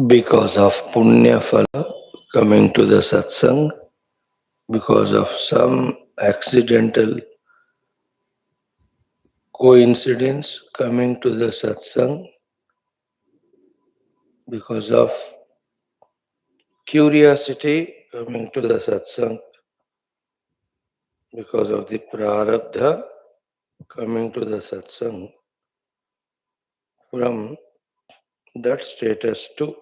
because of punya phala coming to the satsang, because of some accidental coincidence coming to the satsang, because of curiosity coming to the satsang, because of the prarabdha coming to the satsang, from that status to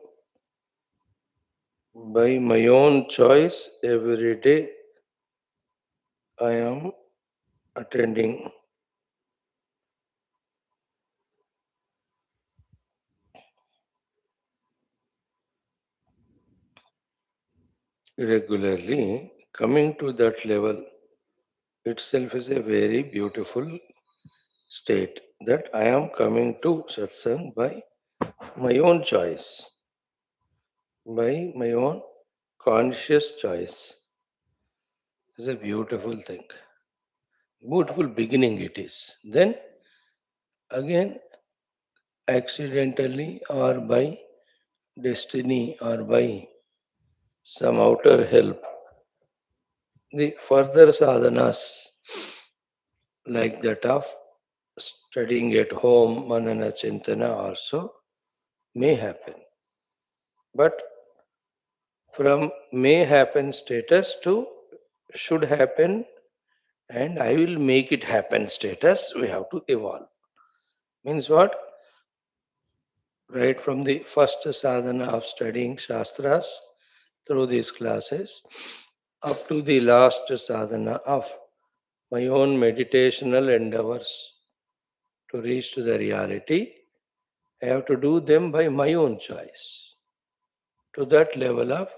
by my own choice every day I am attending regularly. Coming to that level itself is a very beautiful state, that I am coming to satsang by my own choice, by my own conscious choice. Is a beautiful thing. Beautiful beginning it is. Then again, accidentally or by destiny or by some outer help, the further sadhanas like that of studying at home, manana chintana also may happen. But from may happen status to should happen and I will make it happen status, we have to evolve. Means what? Right from the first sadhana of studying Shastras through these classes up to the last sadhana of my own meditational endeavors to reach to the reality, I have to do them by my own choice. To that level of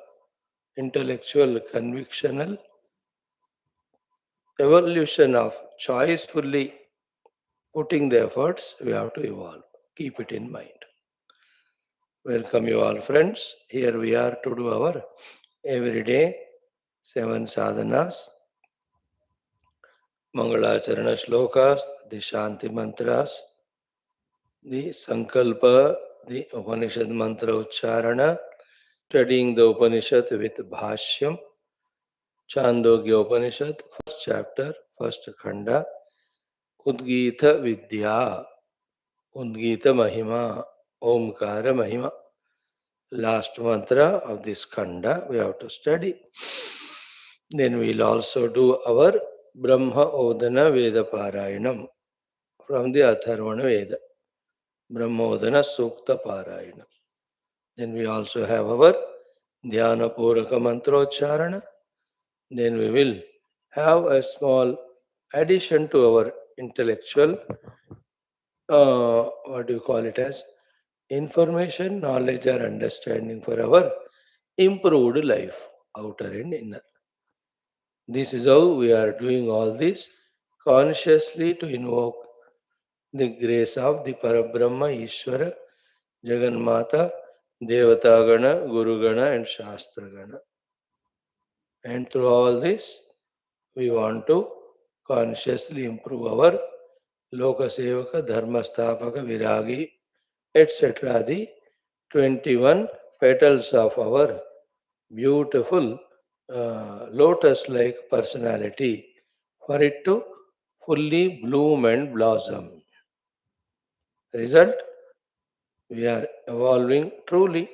intellectual convictional evolution of choicefully putting the efforts, we have to evolve. Keep it in mind. Welcome you all, friends. Here we are to do our everyday 7 sadhanas, Mangalacharana shlokas, the Shanti mantras, the Sankalpa, the Upanishad mantra Ucharana, studying the Upanishad with Bhashyam, Chandogya Upanishad, first chapter, first Khanda, Udgita Vidya, Udgita Mahima, OMKARA Mahima. Last mantra of this Khanda we have to study. Then we'll also do our Brahma Odana Veda Parayanam from the ATHRVANA Veda, Brahma Odana Sukta Parayanam. Then we also have our Dhyana Puraka Mantrocharana. Then we will have a small addition to our intellectual, what do you call it as, information, knowledge or understanding for our improved life, outer and inner. This is how we are doing all this consciously to invoke the grace of the Parabrahma, Ishvara, Jagannatha, Devatagana, Gurugana and Shastragana. And through all this, we want to consciously improve our Lokasevaka, Dharmastapaka, Viragi, etc. The 21 petals of our beautiful lotus-like personality for it to fully bloom and blossom. Result, we are evolving truly.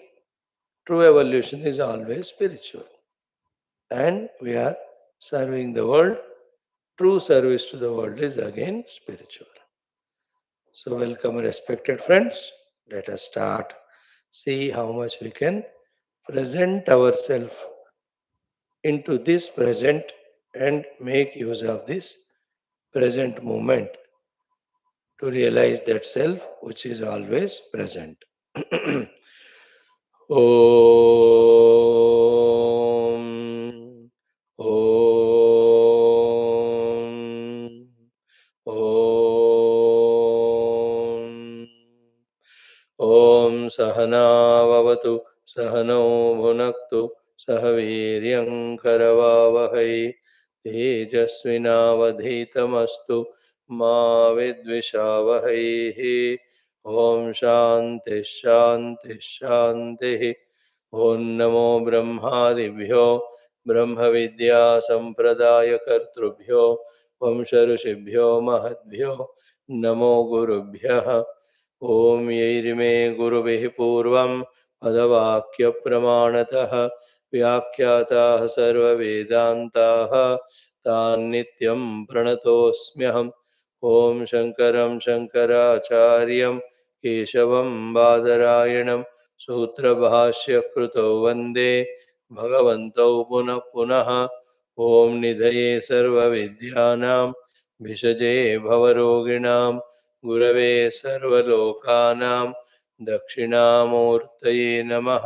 True evolution is always spiritual. And we are serving the world. True service to the world is again spiritual. So welcome respected friends. Let us start. See how much we can present ourselves into this present and make use of this present moment to realize that self which is always present. Om, Om, Om. Om Sahana Vavatu Sahano Bhunaktu Sahaviryam Karavavahai Tejasvinavadhitamastu Ma Vidvishavahai Om Shanti शांति शांति। ओम नमो ब्रह्मादिभ्यो ब्रह्म विद्या संप्रदाय कर्तृभ्यो वंश ऋषिभ्यो महद्भ्यो नमो गुरुभ्यः। ओम यैर्मे गुरुभिः पूर्वं पदवाक्य प्रमाणतः व्याख्याताः सर्ववेदान्ताः तान् नित्यं प्रणतोऽस्म्यहम्। ओम शंकरं शंकराचार्यं केशवं बादरायणं सूत्रभाष्य कृतौ वन्दे भगवन्तौ पुनः पुनः। ओम निधये सर्वविद्यानां भिषजे भवरोगिणां गुरवे सर्वलोकानां दक्षिणामूर्तये नमः।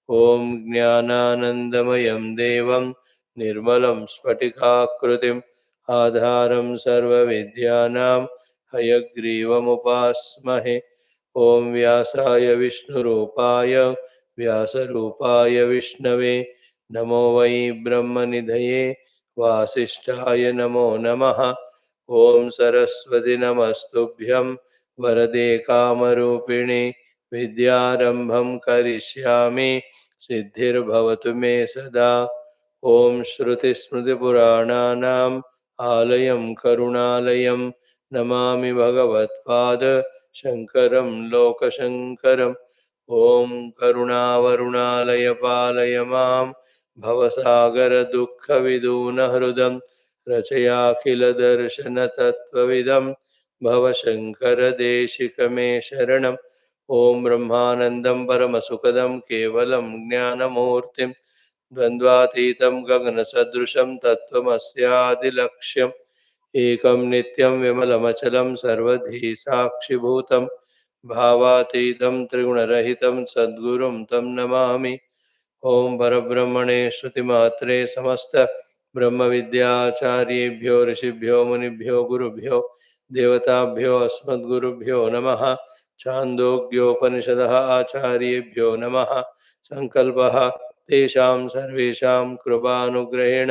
ओम ज्ञानानन्दमयं देवं निर्मलं स्फटिकाकृतिम् आधारं सर्वविद्यानां हयग्रीवमुपास्महे। ओम व्यासाय विष्णुरूपाय व्यासरूपाय विष्णवे नमो वै ब्रह्मनिधये वासिष्ठाय नमो नमः। ओम सरस्वती नमस्तुभ्यं वरदे कामरूपिणि विद्यारंभं करिष्यामि सिद्धिर्भवतु मे सदा। ओम श्रुतिस्मृतिपुराणानाम् आलयं करुणालयं नमामि भगवत्पाद शंकरं लोकशंकरम्। ओम करुणावरुणालय पालय मां भवसागरदुःखविदूनहृदं रचयाखिलदर्शनतत्त्वविदं भवशङ्करदेशिकमे शरणम्। ओम ब्रह्मानन्दं परमसुखदं केवलं ज्ञानमूर्तिं द्वन्द्वातीतं गगनसदृशं तत्त्वमस्यादिलक्ष्यम्। एकं नित्यं विमलमचलं सर्वधी साक्षिभूतं भावातीतं त्रिगुणरहितं सद्गुरुं तं नमामि। ओम परब्रह्मणे श्रुतिमात्रे समस्त ब्रह्म विद्याचार्येभ्यो ऋषिभ्यो मुनिभ्यो गुरुभ्यो देवताभ्यो अस्मद्गुरुभ्यो नमः। छान्दोग्योपनिषदः आचार्येभ्यो नमः। संकल्पः तेषां सर्वेषां कृपानुग्रहेण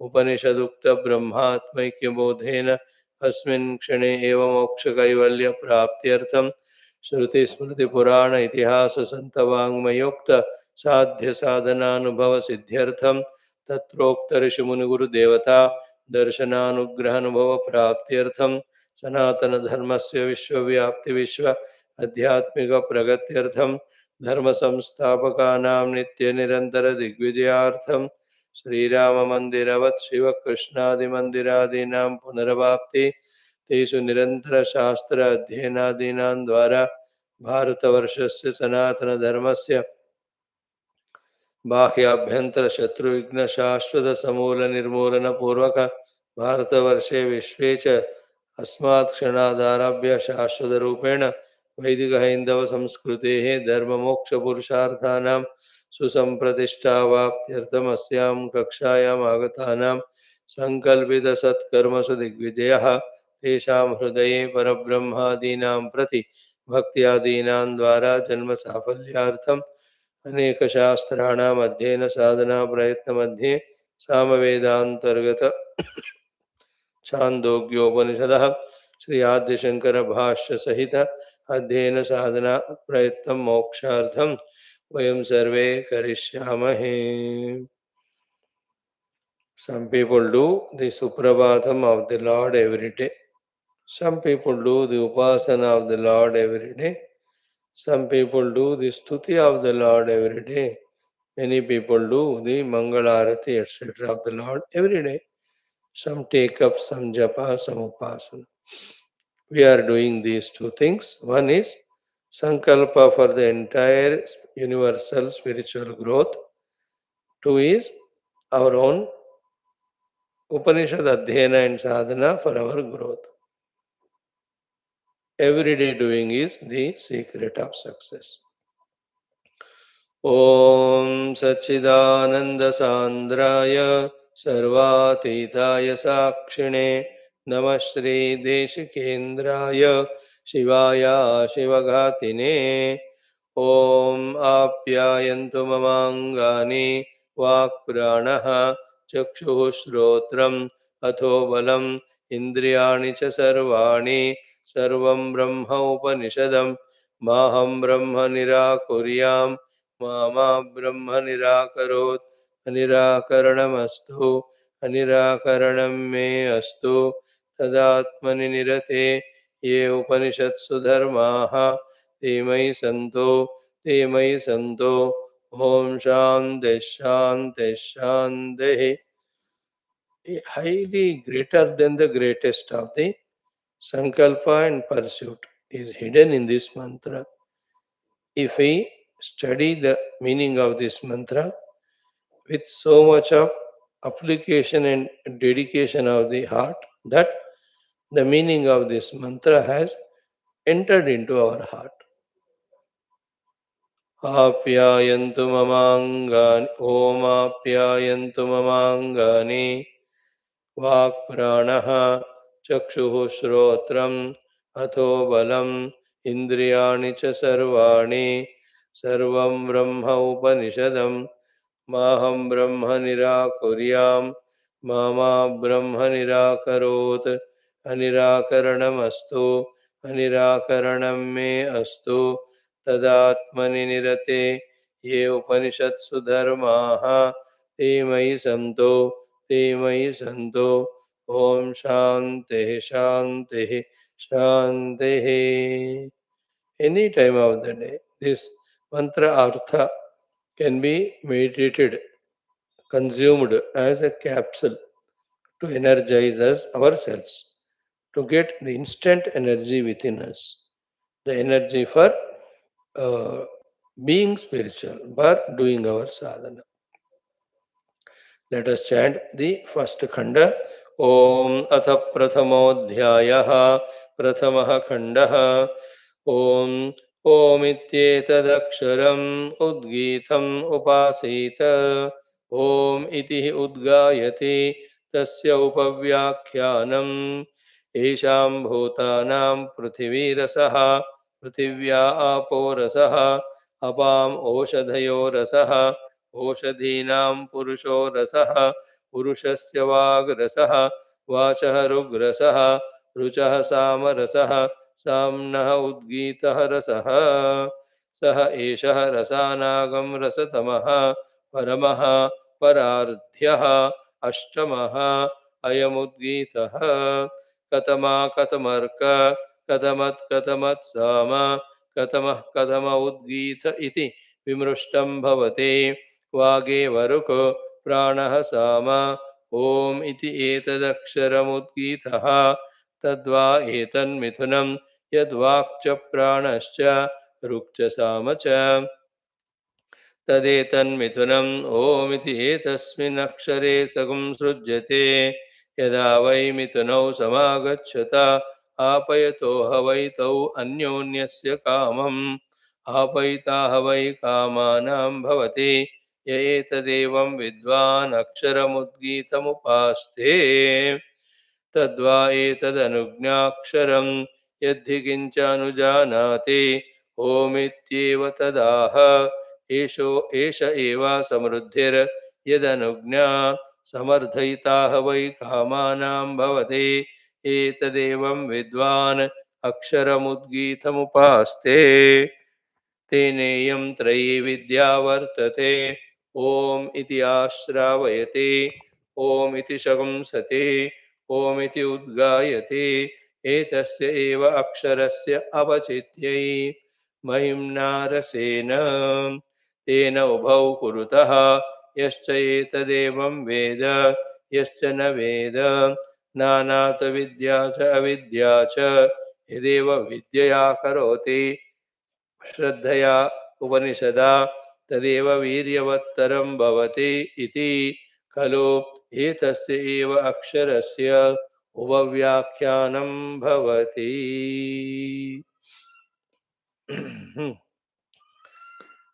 उपनिषदुक्तब्रह्मात्मैक्यबोधेन अस्मिन् क्षणे एव मोक्षकैवल्यप्राप्त्यर्थं श्रुतिस्मृतिपुराण इतिहाससन्तवाङ्मयोक्त साध्य साधनानुभव सिद्ध्यर्थम तत्रोक्त ऋषि मुनिगुरुदेवता दर्शनानुग्रहानुभव प्राप्त्यर्थम सनातन धर्मस्य विश्वव्याप्ति विश्व आध्यात्मिक प्रगत्यर्थम धर्म संस्थापकानां नित्य निरंतर दिग्विजयार्थम श्रीराम मंदिरवत् शिव कृष्णादि मंदिरादीनां पुनर्वाप्ति तेषु निरंतर शास्त्र अध्ययनादीनां द्वारा भारतवर्षस्य सनातन धर्मस्य बाह्याभ्यंतर शत्रुघ्न शाश्वत समूल निर्मूलन पूर्वक भारतवर्षे विश्वे च अस्मात् क्षणादारभ्य शाश्वत रूपेण वैदिक हैंदव संस्कृतेः धर्म मोक्ष पुरुषार्थानां सुसंप्रतिष्ठावाप्त्यर्थम् अस्यां कक्षायाम् आगतानां संकल्पित सत्कर्मसु दिग्विजयः तेषां हृदये परब्रह्मादीनां प्रति भक्त्यादीनां द्वारा जन्म साफल्यार्थम् अनेक शास्त्राणाम अध्ययन साधना प्रयत्न मध्ये सामवेदांतर्गत छांदोग्योपनिषदः श्री आद्यशंकर भाष्य सहित अध्ययन साधना प्रयत्न मोक्षार्थम वयं सर्वे करिष्यामहे. Some people do the suprabhatam of the Lord every day. Some people do the upasana of the Lord every day. Some people do the stuti of the Lord every day. Many people do the Mangalarati, etc. of the Lord every day. Some take up some japa, some upasana. We are doing these two things. One is sankalpa for the entire universal spiritual growth. Two is our own Upanishad Adhyayana and Sadhana for our growth. Everyday doing is the secret of success. Om Satchidananda सर्वातीताय साक्षिणे नमः श्री देशिकेन्द्राय शिवाय शिवघातिने ओम आप्यायन्तु ममाङ्गानि वाक्प्राणः चक्षुः श्रोत्रम् अथो बलम् इन्द्रियाणि च सर्वाणि सर्वं ब्रह्म उपनिषदम् माहं ब्रह्म निराकुर्यां मा ब्रह्म निराकरोत् अनिराकरणमस्तु अनिराकरणं मे अस्तु तदात्मनि निरते ये उपनिषत्सु धर्माः ते मयि सन्तो ओम शांति शांति शांति. Highly greater than the greatest of the sankalpa and pursuit is hidden in this mantra. If we study the meaning of this mantra with so much of application and dedication of the heart, that the meaning of this mantra has entered into our heart. आप्यायन्तु ममाङ्गानि ओमाप्यायन्तु ममाङ्गानि वाक्प्राणः चक्षुः श्रोत्रम् अथो बलम् इन्द्रियाणि च सर्वाणि सर्वं ब्रह्म उपनिषदम् माहं ब्रह्म निराकुर्यां मा ब्रह्म निराकरोत् अनिराकरणमस्तु अनिराकरणं मे अस्तु तदात्मनि निरते ये उपनिषत्सु धर्माः ते मयि सन्तो ओम शांति शांति शांति. Any time of the day this mantra artha can be meditated, consumed as a capsule to energize us ourselves, to get the instant energy within us, the energy for uh, being spiritual, for doing our sadhana. Let us chant the first khanda. Om atha prathamodhyayah prathamah khandah. Om Om ityetadaksharam udgitam upasita. Om iti udgayati tasya upavyakyanam. Esham bhutanam prithivirasaha prithivya aporasah apam oshadhayo rasah ओषधीनां पुरुषो रसः पुरुषस्य वाग्रसः वाचः ऋग्रसः ऋचः सामरसः साम्नः उद्गीतः रसः सः एषः रसानागं रसतमः परमः परार्ध्यः अष्टमः अयमुद्गीतः कतमा कतमर्क कतमत् कतमत् साम कतमः कतम उद्गीत इति विमृष्टं भवते वागे वरुक प्राणः साम ओम इति एतदक्षरमुद्गीतः तद्वा एतन्मिथुनं यद्वाक्च प्राणश्च ऋक् च साम च तदेतन्मिथुनम् ओमिति एतस्मिन्नक्षरे सगुं सृज्यते यदा वै मिथुनौ समागच्छत आपयतो ह वै तौ अन्योन्यस्य कामम् आपयिता ह वै कामानां भवति य एतदेवं विद्वान् अक्षरमुद्गीतमुपास्ते तद्वा एतदनुज्ञाक्षरं यद्धि किञ्च अनुजानाति ओमित्येव तदाह एष एव समृद्धिर् यदनुज्ञा समर्थयिता वै कामानां भवति एतदेवं विद्वान् अक्षरमुद्गीतमुपास्ते तेनेयं त्रयी विद्या वर्तते ओम इति आश्रावयते ओम इति शगुंसते ओम इति उद्गायते एतस्य एव अक्षरस्य अपचित्यै महिम्ना रसेन तेन उभौ कुरुतः यश्च एतदेवं वेद यश्च न वेद नानात विद्या च अविद्या च यदेव विद्यया करोति श्रद्धया उपनिषदा तदेव वीर्यवत्तरं भवति इति खलु एतस्य एव अक्षरस्य उपव्याख्यानं भवति.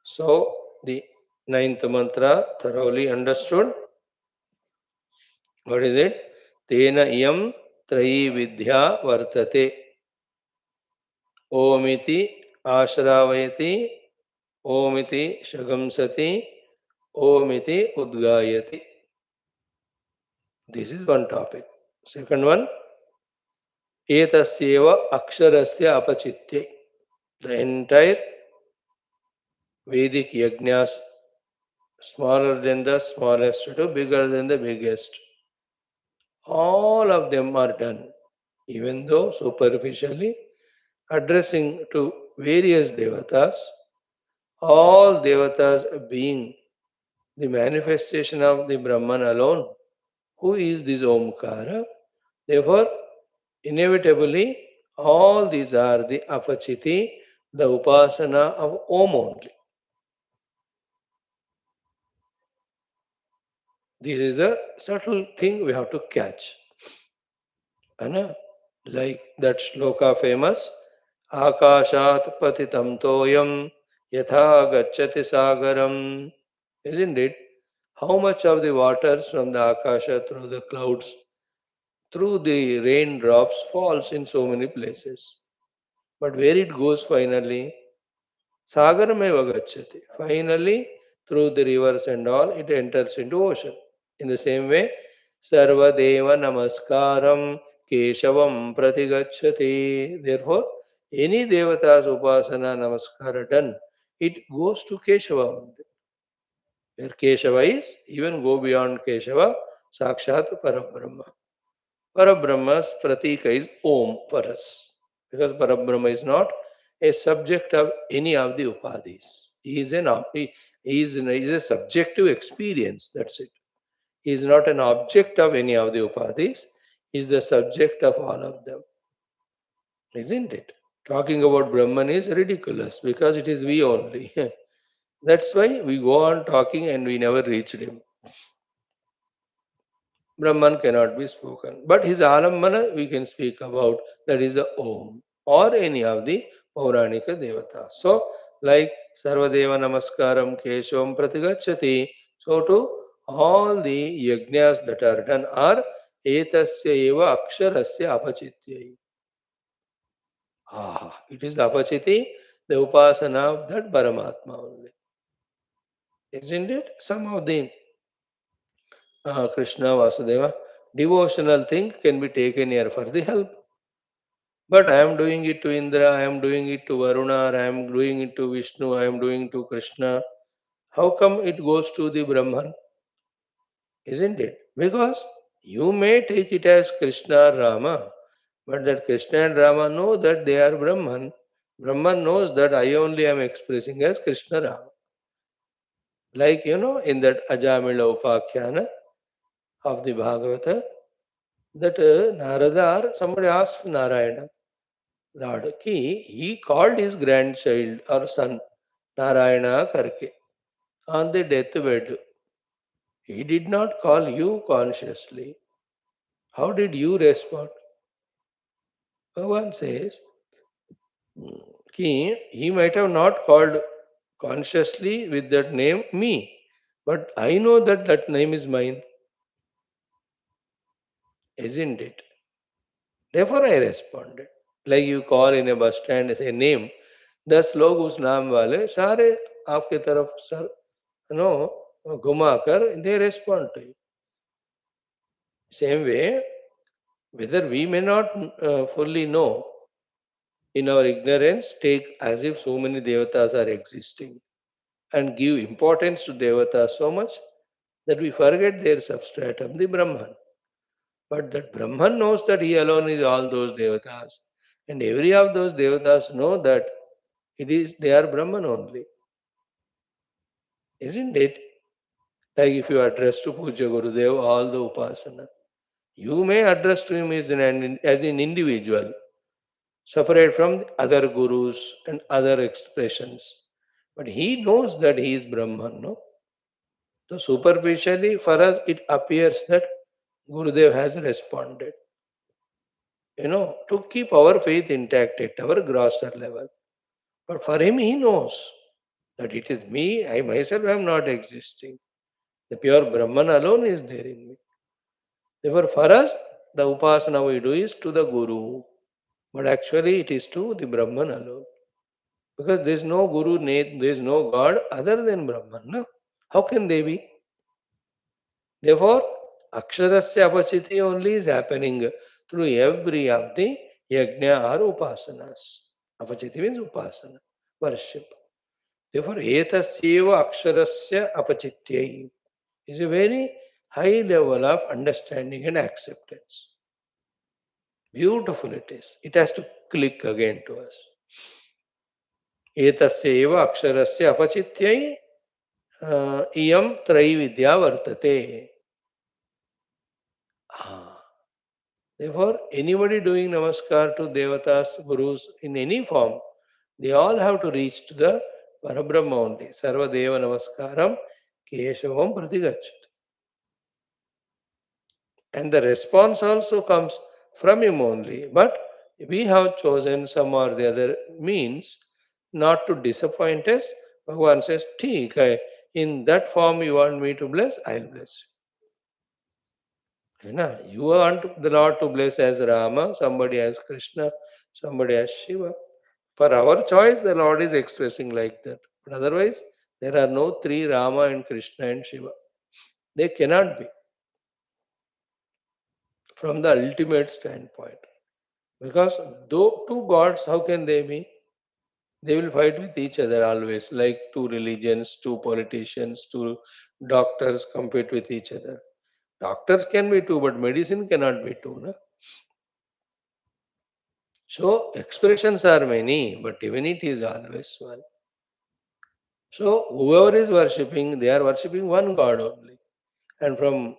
So the ninth mantra thoroughly understood. What is it? Tena iyam trayi vidya vartate. Omiti ashravayati ओमिति शगंसति ओमिति उद्गायति. This is one topic. Second one, एतस्येव अक्षरस्य अपचित्यै. The entire Vedic yajnas, smaller than the smallest to bigger than the biggest, all of them are done, even though superficially addressing to various devatas, all devatas being the manifestation of the Brahman alone, who is this Omkara. Therefore, inevitably, all these are the apachiti, the upasana of Om only. This is a subtle thing we have to catch. Anna? Like that shloka famous, Akashat patitam toyam yatha gacchati sagaram. Isn't it? How much of the waters from the Akasha through the clouds, through the raindrops falls in so many places. But where it goes finally, Sagarameva gacchati. Finally, through the rivers and all, it enters into ocean. In the same way, Sarvadeva Namaskaram Keshavam Pratigachati. Therefore, any Devata's Upasana Namaskara done, it goes to Keshava only. Where Keshava is, even go beyond Keshava, Sakshat Parabrahma. Parabrahma's pratika is Om for us. Because Parabrahma is not a subject of any of the upadhis. He is a subjective experience. That's it. He is not an object of any of the upadhis. He is the subject of all of them. Isn't it? Talking about Brahman is ridiculous because it is we only. That's why we go on talking and we never reached him. Brahman cannot be spoken. But his Alambana we can speak about, that is the Om or any of the Pauranika Devatas. So, like Sarvadeva Namaskaram Keshavam Pratigachati, so too all the yajnas that are done are Etasya eva Aksharasya Apachityai. Ah, it is the Apachiti, the Upasana of that Paramatma only. Isn't it? Some of the Krishna Vasudeva devotional thing can be taken here for the help. But I am doing it to Indra, I am doing it to Varuna, I am doing it to Vishnu, I am doing to Krishna. How come it goes to the Brahman? Isn't it? Because you may take it as Krishna or Rama, but that Krishna and Rama know that they are Brahman. Brahman knows that I only am expressing as Krishna Rama. Like in that Ajamila Upakhyana of the Bhagavata, that Narada or somebody asks Narayana, Lord, he called his grandchild or son Narayana Karke on the deathbed. He did not call you consciously. How did you respond? Bhagavan says, he might have not called consciously with that name me, but I know that that name is mine, isn't it? Therefore I responded. Like you call in a bus stand as a name, 10 लोग उस नाम वाले सारे आपके तरफ sir घुमाकर they respond to you. Same way, whether we may not fully know, in our ignorance, take as if so many devatas are existing and give importance to devatas so much that we forget their substratum, the Brahman. But that Brahman knows that he alone is all those devatas, and every of those devatas know that they are Brahman only, isn't it? Like if you address to Puja Gurudev all the upasana, you may address to him as an individual, separate from the other gurus and other expressions. But he knows that he is Brahman, no? So superficially for us it appears that Gurudev has responded, to keep our faith intact at our grosser level. But for him he knows that it is me, I myself am not existing. The pure Brahman alone is there in me. Therefore for us, the upasana we do is to the Guru. But actually it is to the Brahman alone. Because there is no Guru, there is no God other than Brahman. No? How can they be? Therefore, Aksharasya Apachiti only is happening through every of the yajna or upasanas. Apachiti means upasana, worship. Therefore, etasyeva aksharasya apachityai is a very high level of understanding and acceptance. Beautiful it is. It has to click again to us. Etasyeva aksharasya apachityai iyam traividya vartate. Ah. Therefore, anybody doing namaskar to devatas, gurus in any form, they all have to reach to the Parabrahma only. Sarva Deva Namaskaram Keshavam Pratigachat. And the response also comes from him only. But we have chosen some or the other means not to disappoint us. Bhagavan says, "Theek hai, in that form you want me to bless, I'll bless you. Na? You want the Lord to bless as Rama, somebody as Krishna, somebody as Shiva. For our choice, the Lord is expressing like that. But otherwise, there are no three Rama and Krishna and Shiva. They cannot be from the ultimate standpoint. Because though two gods, how can they be? They will fight with each other always, like two religions, two politicians, two doctors compete with each other. Doctors can be two, but medicine cannot be two. Na? So expressions are many, but divinity is always one. So whoever is worshipping, they are worshipping one God only. And from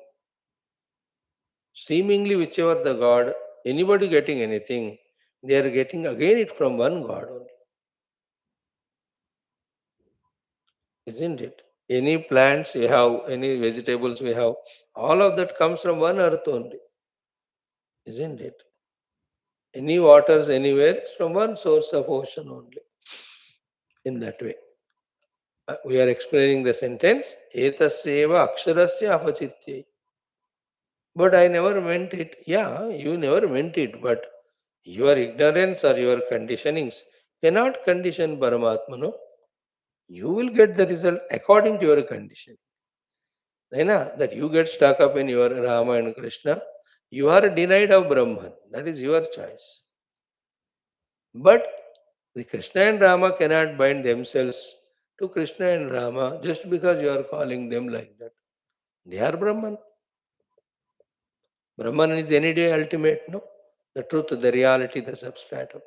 seemingly whichever the God, anybody getting anything, they are getting again it from one God only. Isn't it? Any plants we have, any vegetables we have, all of that comes from one earth only. Isn't it? Any waters anywhere is from one source of ocean only. In that way. We are explaining the sentence, Etasyeva aksharasya apachityai. But I never meant it. Yeah, you never meant it, but your ignorance or your conditionings cannot condition Paramatma, no? You will get the result according to your condition. That you get stuck up in your Rama and Krishna, you are denied of Brahman. That is your choice. But the Krishna and Rama cannot bind themselves to Krishna and Rama just because you are calling them like that. They are Brahman. Brahman is any day ultimate, no? The truth, the reality, the substratum.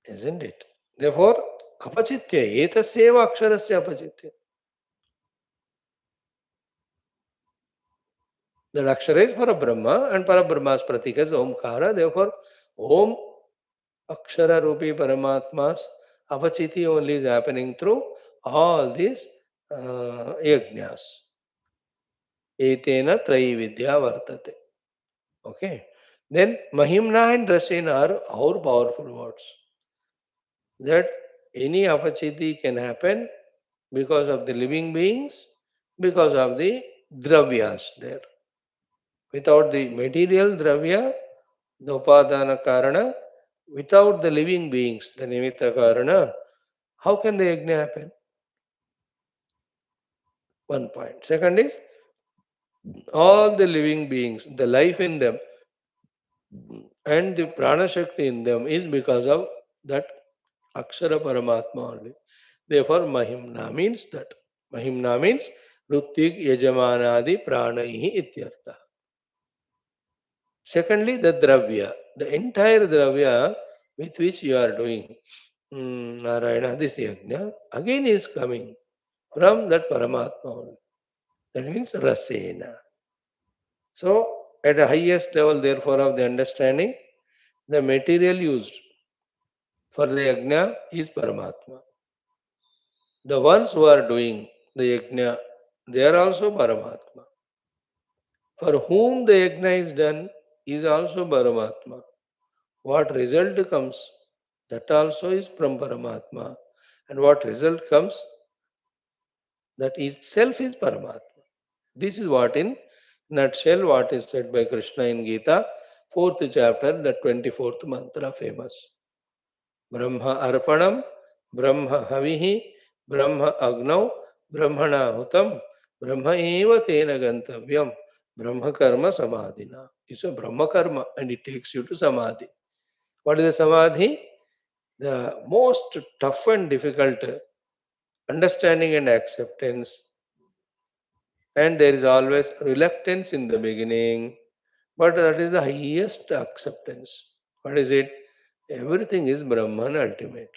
Isn't it? Therefore, apachitya, etasyeva aksharasya apachitya. That akshara is Parabrahma and Parabrahma's pratik is Omkara. Therefore, Om Akshara Rupi Paramatma's apachiti only is happening through all these yajnas. Etena Traividya Vartate. Okay. Then Mahimna and Rasena are our powerful words. That any apachiti can happen because of the living beings, because of the dravyas there. Without the material dravya, the upadana karana, without the living beings, the nimitta karana, how can the yajna happen? One point. Second is, all the living beings, the life in them and the prana shakti in them is because of that akshara paramatma only. Therefore, mahimna means that. Mahimna means rutik yajamanadi pranaihi ityartha. Secondly, the dravya, the entire dravya with which you are doing Narayana, this yajna, again is coming from that Paramatma only. That means rasena. So, at the highest level, therefore, of the understanding, the material used for the yajna is Paramatma. The ones who are doing the yajna, they are also Paramatma. For whom the yajna is done is also Paramatma. What result comes, that also is from Paramatma. And what result comes, that itself is Paramatma. This is what in nutshell what is said by Krishna in Gita, 4th chapter, the 24th mantra famous. Brahma arpanam, Brahma havihi, Brahma agnau, Brahmana hutam, Brahma eva tena gantavyam, Brahma karma samadhina. It's a Brahma karma and it takes you to samadhi. What is the samadhi? The most tough and difficult understanding and acceptance, and there is always reluctance in the beginning, but that is the highest acceptance. What is it? Everything is Brahman ultimately.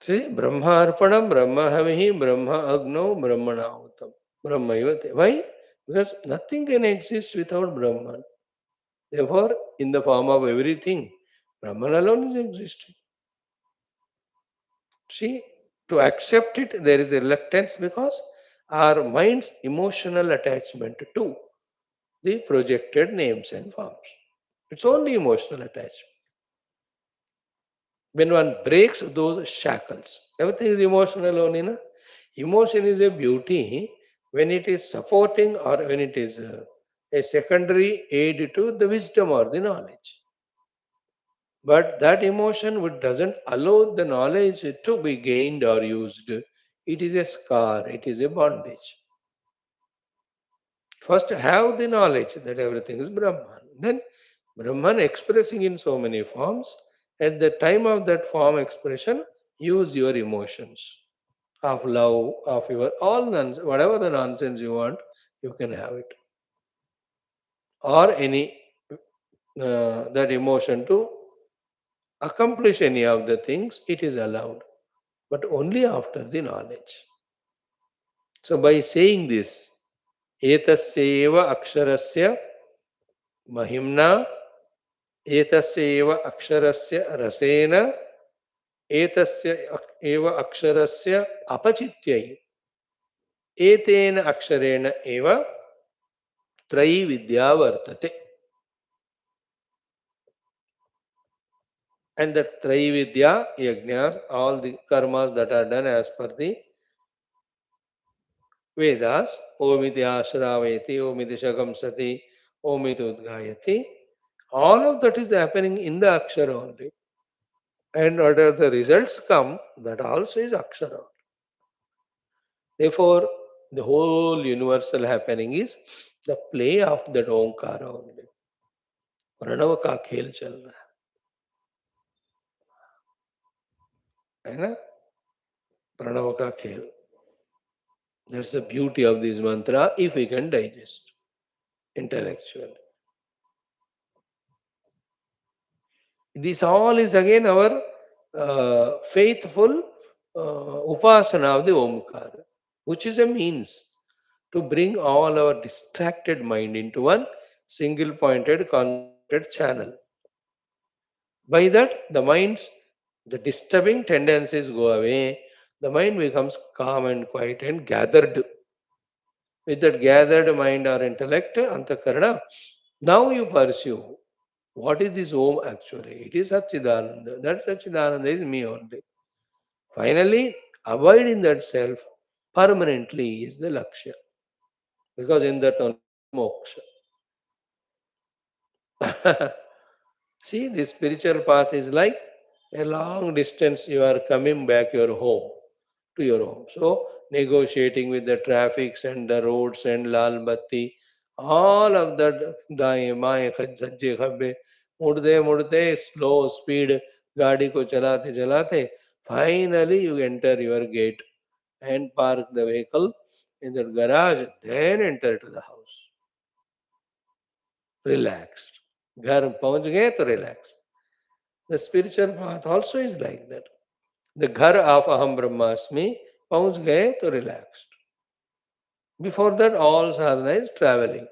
See, Brahma Arpanam, Brahma Havihi, Brahma Agno, Brahmanahutam, Brahma Ivate. Why? Because nothing can exist without Brahman. Therefore, in the form of everything, Brahman alone is existing. See, to accept it, there is a reluctance because our mind's emotional attachment to the projected names and forms. It's only emotional attachment. When one breaks those shackles, everything is emotional only. Na? Emotion is a beauty when it is supporting or when it is a secondary aid to the wisdom or the knowledge. But that emotion which doesn't allow the knowledge to be gained or used, it is a scar, it is a bondage. First, have the knowledge that everything is Brahman. Then, Brahman expressing in so many forms. At the time of that form expression, use your emotions of love, of your all nonsense, whatever the nonsense you want, you can have it. Or any that emotion to accomplish any of the things, it is allowed, but only after the knowledge. So, by saying this, etasyeva aksharasya mahimna, एतस्यैव अक्षरस्य रसेन एतस्य एव अक्षरस्य अपचित्यै एतेन अक्षरेण एव त्रयी विद्या वर्तते. And that त्रयी vidya yajnas, all the karmas that are done as per the Vedas, omiti ashraveti, omiti shagamsati, omiti udgayati, all of that is happening in the akshara only. And whatever the results come, that also is akshara. Therefore, the whole universal happening is the play of that Omkara only. Pranav का खेल चल रहा है ना, प्रणव का खेल. That's the beauty of this mantra if we can digest intellectually. This all is again our faithful upasana of the Omkara, which is a means to bring all our distracted mind into one single pointed concentrated channel. By that, the mind's the disturbing tendencies go away. The mind becomes calm and quiet and gathered. With that gathered mind or intellect, antakarana, now you pursue. What is this Om actually? It is Satchidananda. That Satchidananda is me only. Finally, abide in that self permanently is the Lakshya. Because in that only is moksha. See, this spiritual path is like a long distance you are coming back your home to your home. So, negotiating with the traffics and the roads and lal batti, all of that दाएं बाएं सज्जे खब्बे मुड़ते मुड़ते slow speed गाड़ी को चलाते चलाते finally you enter your gate and park the vehicle in the garage, then enter to the house relaxed. घर पहुंच गए तो relaxed. The spiritual path also is like that. The ghar of Aham Brahmasmi, पहुंच गए तो relaxed. Before that, all sadhana is traveling.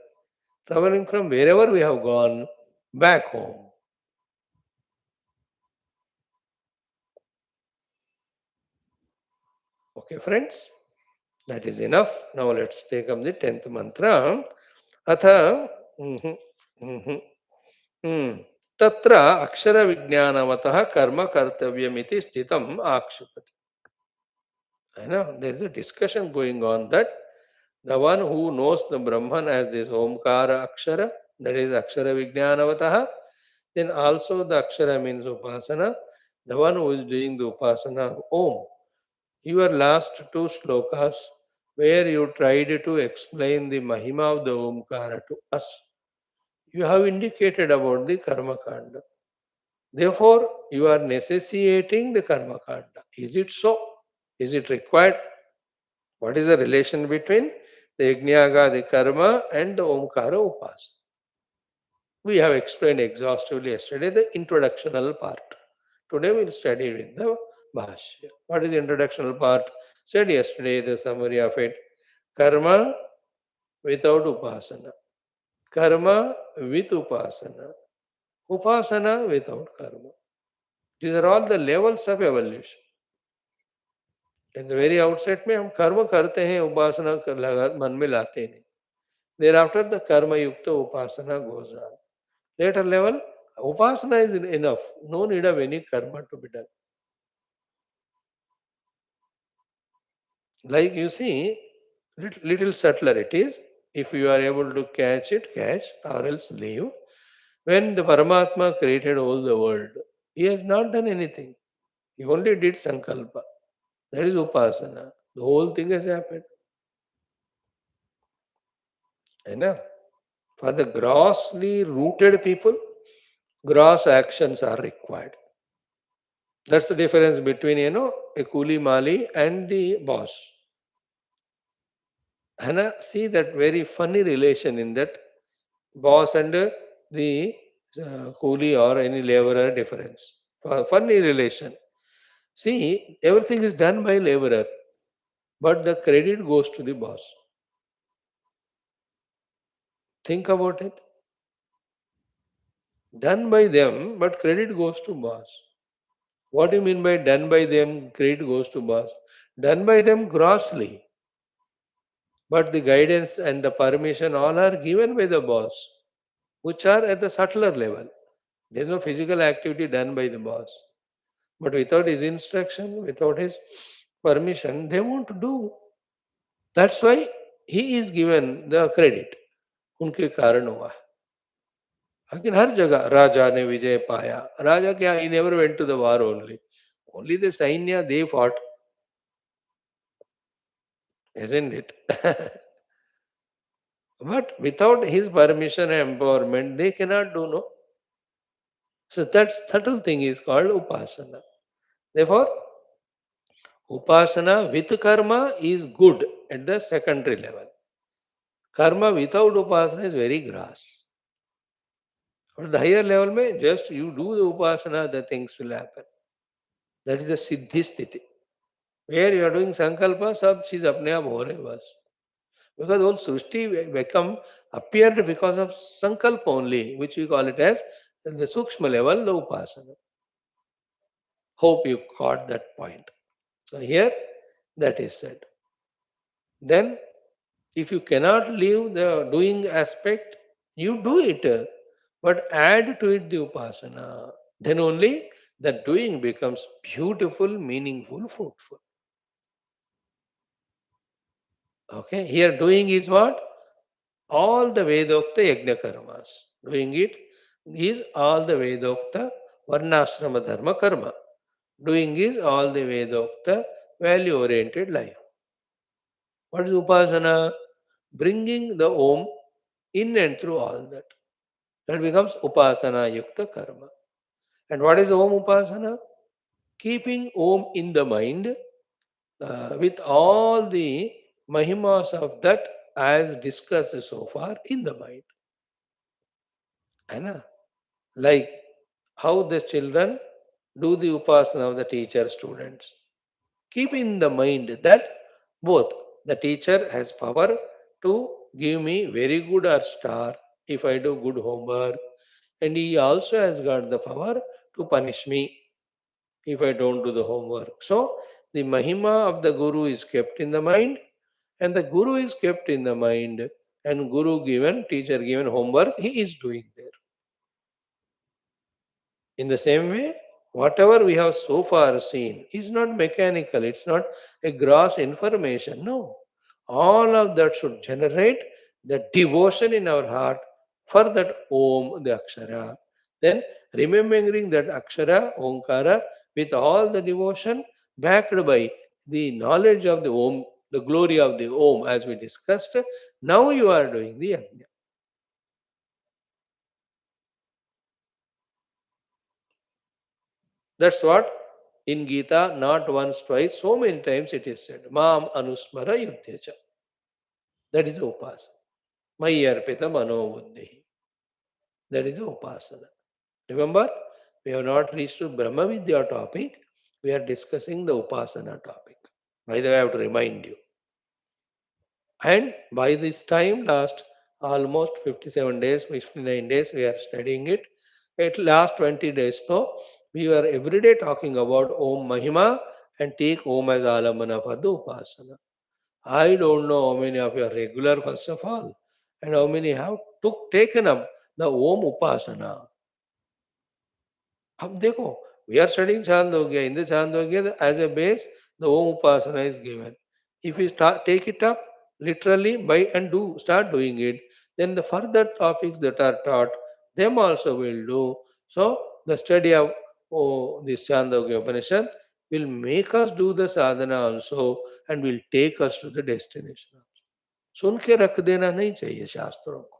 Traveling from wherever we have gone back home. Okay, friends, that is enough. Now let's take up the 10th mantra. Atha mhm, mhm, तत्र अक्षर विज्ञानवतः कर्म कर्तव्यमिति स्थितम आक्षिपति. I know there is a discussion going on that the one who knows the Brahman as this Omkara Akshara, that is Akshara Vijnanavataha, then also the Akshara means Upasana, the one who is doing the Upasana of Om. Your last two slokas, where you tried to explain the Mahima of the Omkara to us, You have indicated about the karma kanda. Therefore, you are necessitating the karma kanda. Is it so? Is it required? What is the relation between the yajnaga, the karma, and the omkara upasana? We have explained exhaustively yesterday the introductional part. Today we'll study with the Bhashya. What is the introductional part? Said yesterday the summary of it. Karma without upasana. Karma with upasana. Upasana without karma. These are all the levels of evolution. At the very outset में हम कर्म करते हैं उपासना मन में लाते नहीं. Thereafter the karma yukta upasana goes on. Later level, upasana is enough. No need of any karma to be done. Like you see, little subtler it is. If you are able to catch it, catch, or else leave. When the Paramatma created all the world, he has not done anything. He only did sankalpa. That is upasana. The whole thing has happened. Enough. For the grossly rooted people, gross actions are required. That's the difference between, a coolie mali and the boss. And see that very funny relation in that boss and the coolie or any laborer difference. Funny relation. See, everything is done by laborer, but the credit goes to the boss. Think about it. Done by them, but credit goes to boss. What do you mean by done by them, credit goes to boss? Done by them grossly, but the guidance and the permission all are given by the boss, which are at the subtler level. There is no physical activity done by the boss. But without his instruction, without his permission, they won't do. That's why he is given the credit. उनके कारण हुआ. लेकिन हर जगह राजा ने विजय पाया. राजा क्या? He never went to the war only. Only the Sainya they fought, isn't it? But without his permission and empowerment, they cannot do no. So that subtle thing is called upasana. Therefore, upasana with karma is good at the secondary level. Karma without upasana is very gross. At the higher level, mein, just you do the upasana, the things will happen. That is the siddhi sthiti. Where you are doing sankalpa, sab cheez apne aap ho rahe bas. Because all Srishti become appeared because of sankalpa only, which we call it as the sukshma level, the upasana. Hope you caught that point. So here that is said. Then if you cannot leave the doing aspect, you do it, but add to it the upasana. Then only the doing becomes beautiful, meaningful, fruitful. Okay, here doing is what? All the Vedokta Yajna Karmas. Doing it is all the Vedokta Varnashrama Dharma Karma. Doing is all the Vedokta value oriented life. What is Upasana? Bringing the Om in and through all that. That becomes Upasana Yukta Karma. And what is Om Upasana? Keeping Om in the mind with all the Mahimas of that as discussed so far in the mind. Anna? Like how the children do the Upasana of the teacher students. Keep in the mind that both the teacher has power to give me very good or star if I do good homework, and he also has got the power to punish me if I don't do the homework. So the Mahima of the Guru is kept in the mind, and the Guru is kept in the mind, and Guru given, teacher given homework, he is doing there. In the same way, whatever we have so far seen is not mechanical, it's not a gross information. No. All of that should generate the devotion in our heart for that Om, the Akshara. Then remembering that Akshara, Omkara, with all the devotion backed by the knowledge of the Om, the glory of the Om, as we discussed, now you are doing the Yajna. That's what in Gita, not once, twice, so many times it is said. Mam anusmara yuddhyacha. That is upasana. Maya arpita manobuddhi. That is upasana. Remember, we have not reached to Brahma Vidya topic. We are discussing the upasana topic. By the way, I have to remind you. And by this time, last almost 57 days, 59 days, we are studying it. At last 20 days, though, we were every day talking about Om Mahima and take Om as Alambana for the Upasana. I don't know how many of you are regular, first of all, and how many have taken up the Om Upasana. अब देखो, we are studying Chandogya. In the Chandogya, as a base, the Om Upasana is given. If we take it up literally by and start doing it, then the further topics that are taught, them also will do. So the study of this Chandogya Upanishad will make us do the sadhana also and will take us to the destination. सुन के रख देना नहीं चाहिए शास्त्रों को,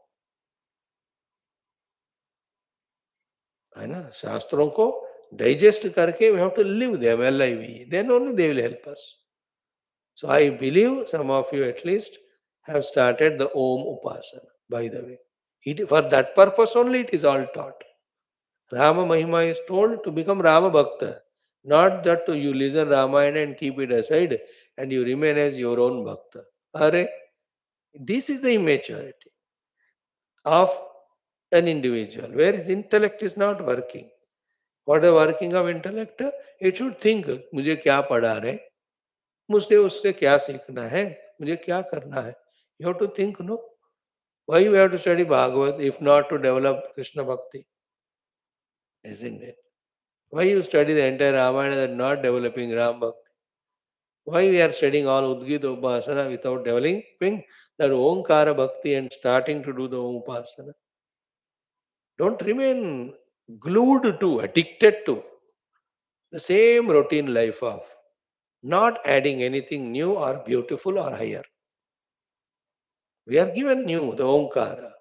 है ना? शास्त्रों को digest करके we have to live them, live. Then only they will help us. So I believe some of you at least have started the Om Upasana, by the way. For that purpose only it is all taught. Rama Mahima is told to become Rama Bhakta. Not that you listen Ramayana and keep it aside and you remain as your own Bhakta. Are, this is the immaturity of an individual where his intellect is not working. What the working of intellect? It should think, मुझे क्या पढ़ा रहे, मुझे उससे क्या सीखना है, मुझे क्या करना है. You have to think, no? Why you have to study Bhagavad if not to develop Krishna Bhakti? Isn't it? Why you study the entire Ramayana and not developing Ram Bhakti? Why we are studying all Udgita Upasana without developing that Omkara Bhakti and starting to do the Upasana? Don't remain glued to, addicted to the same routine life of not adding anything new or beautiful or higher. We are given new, the Omkara.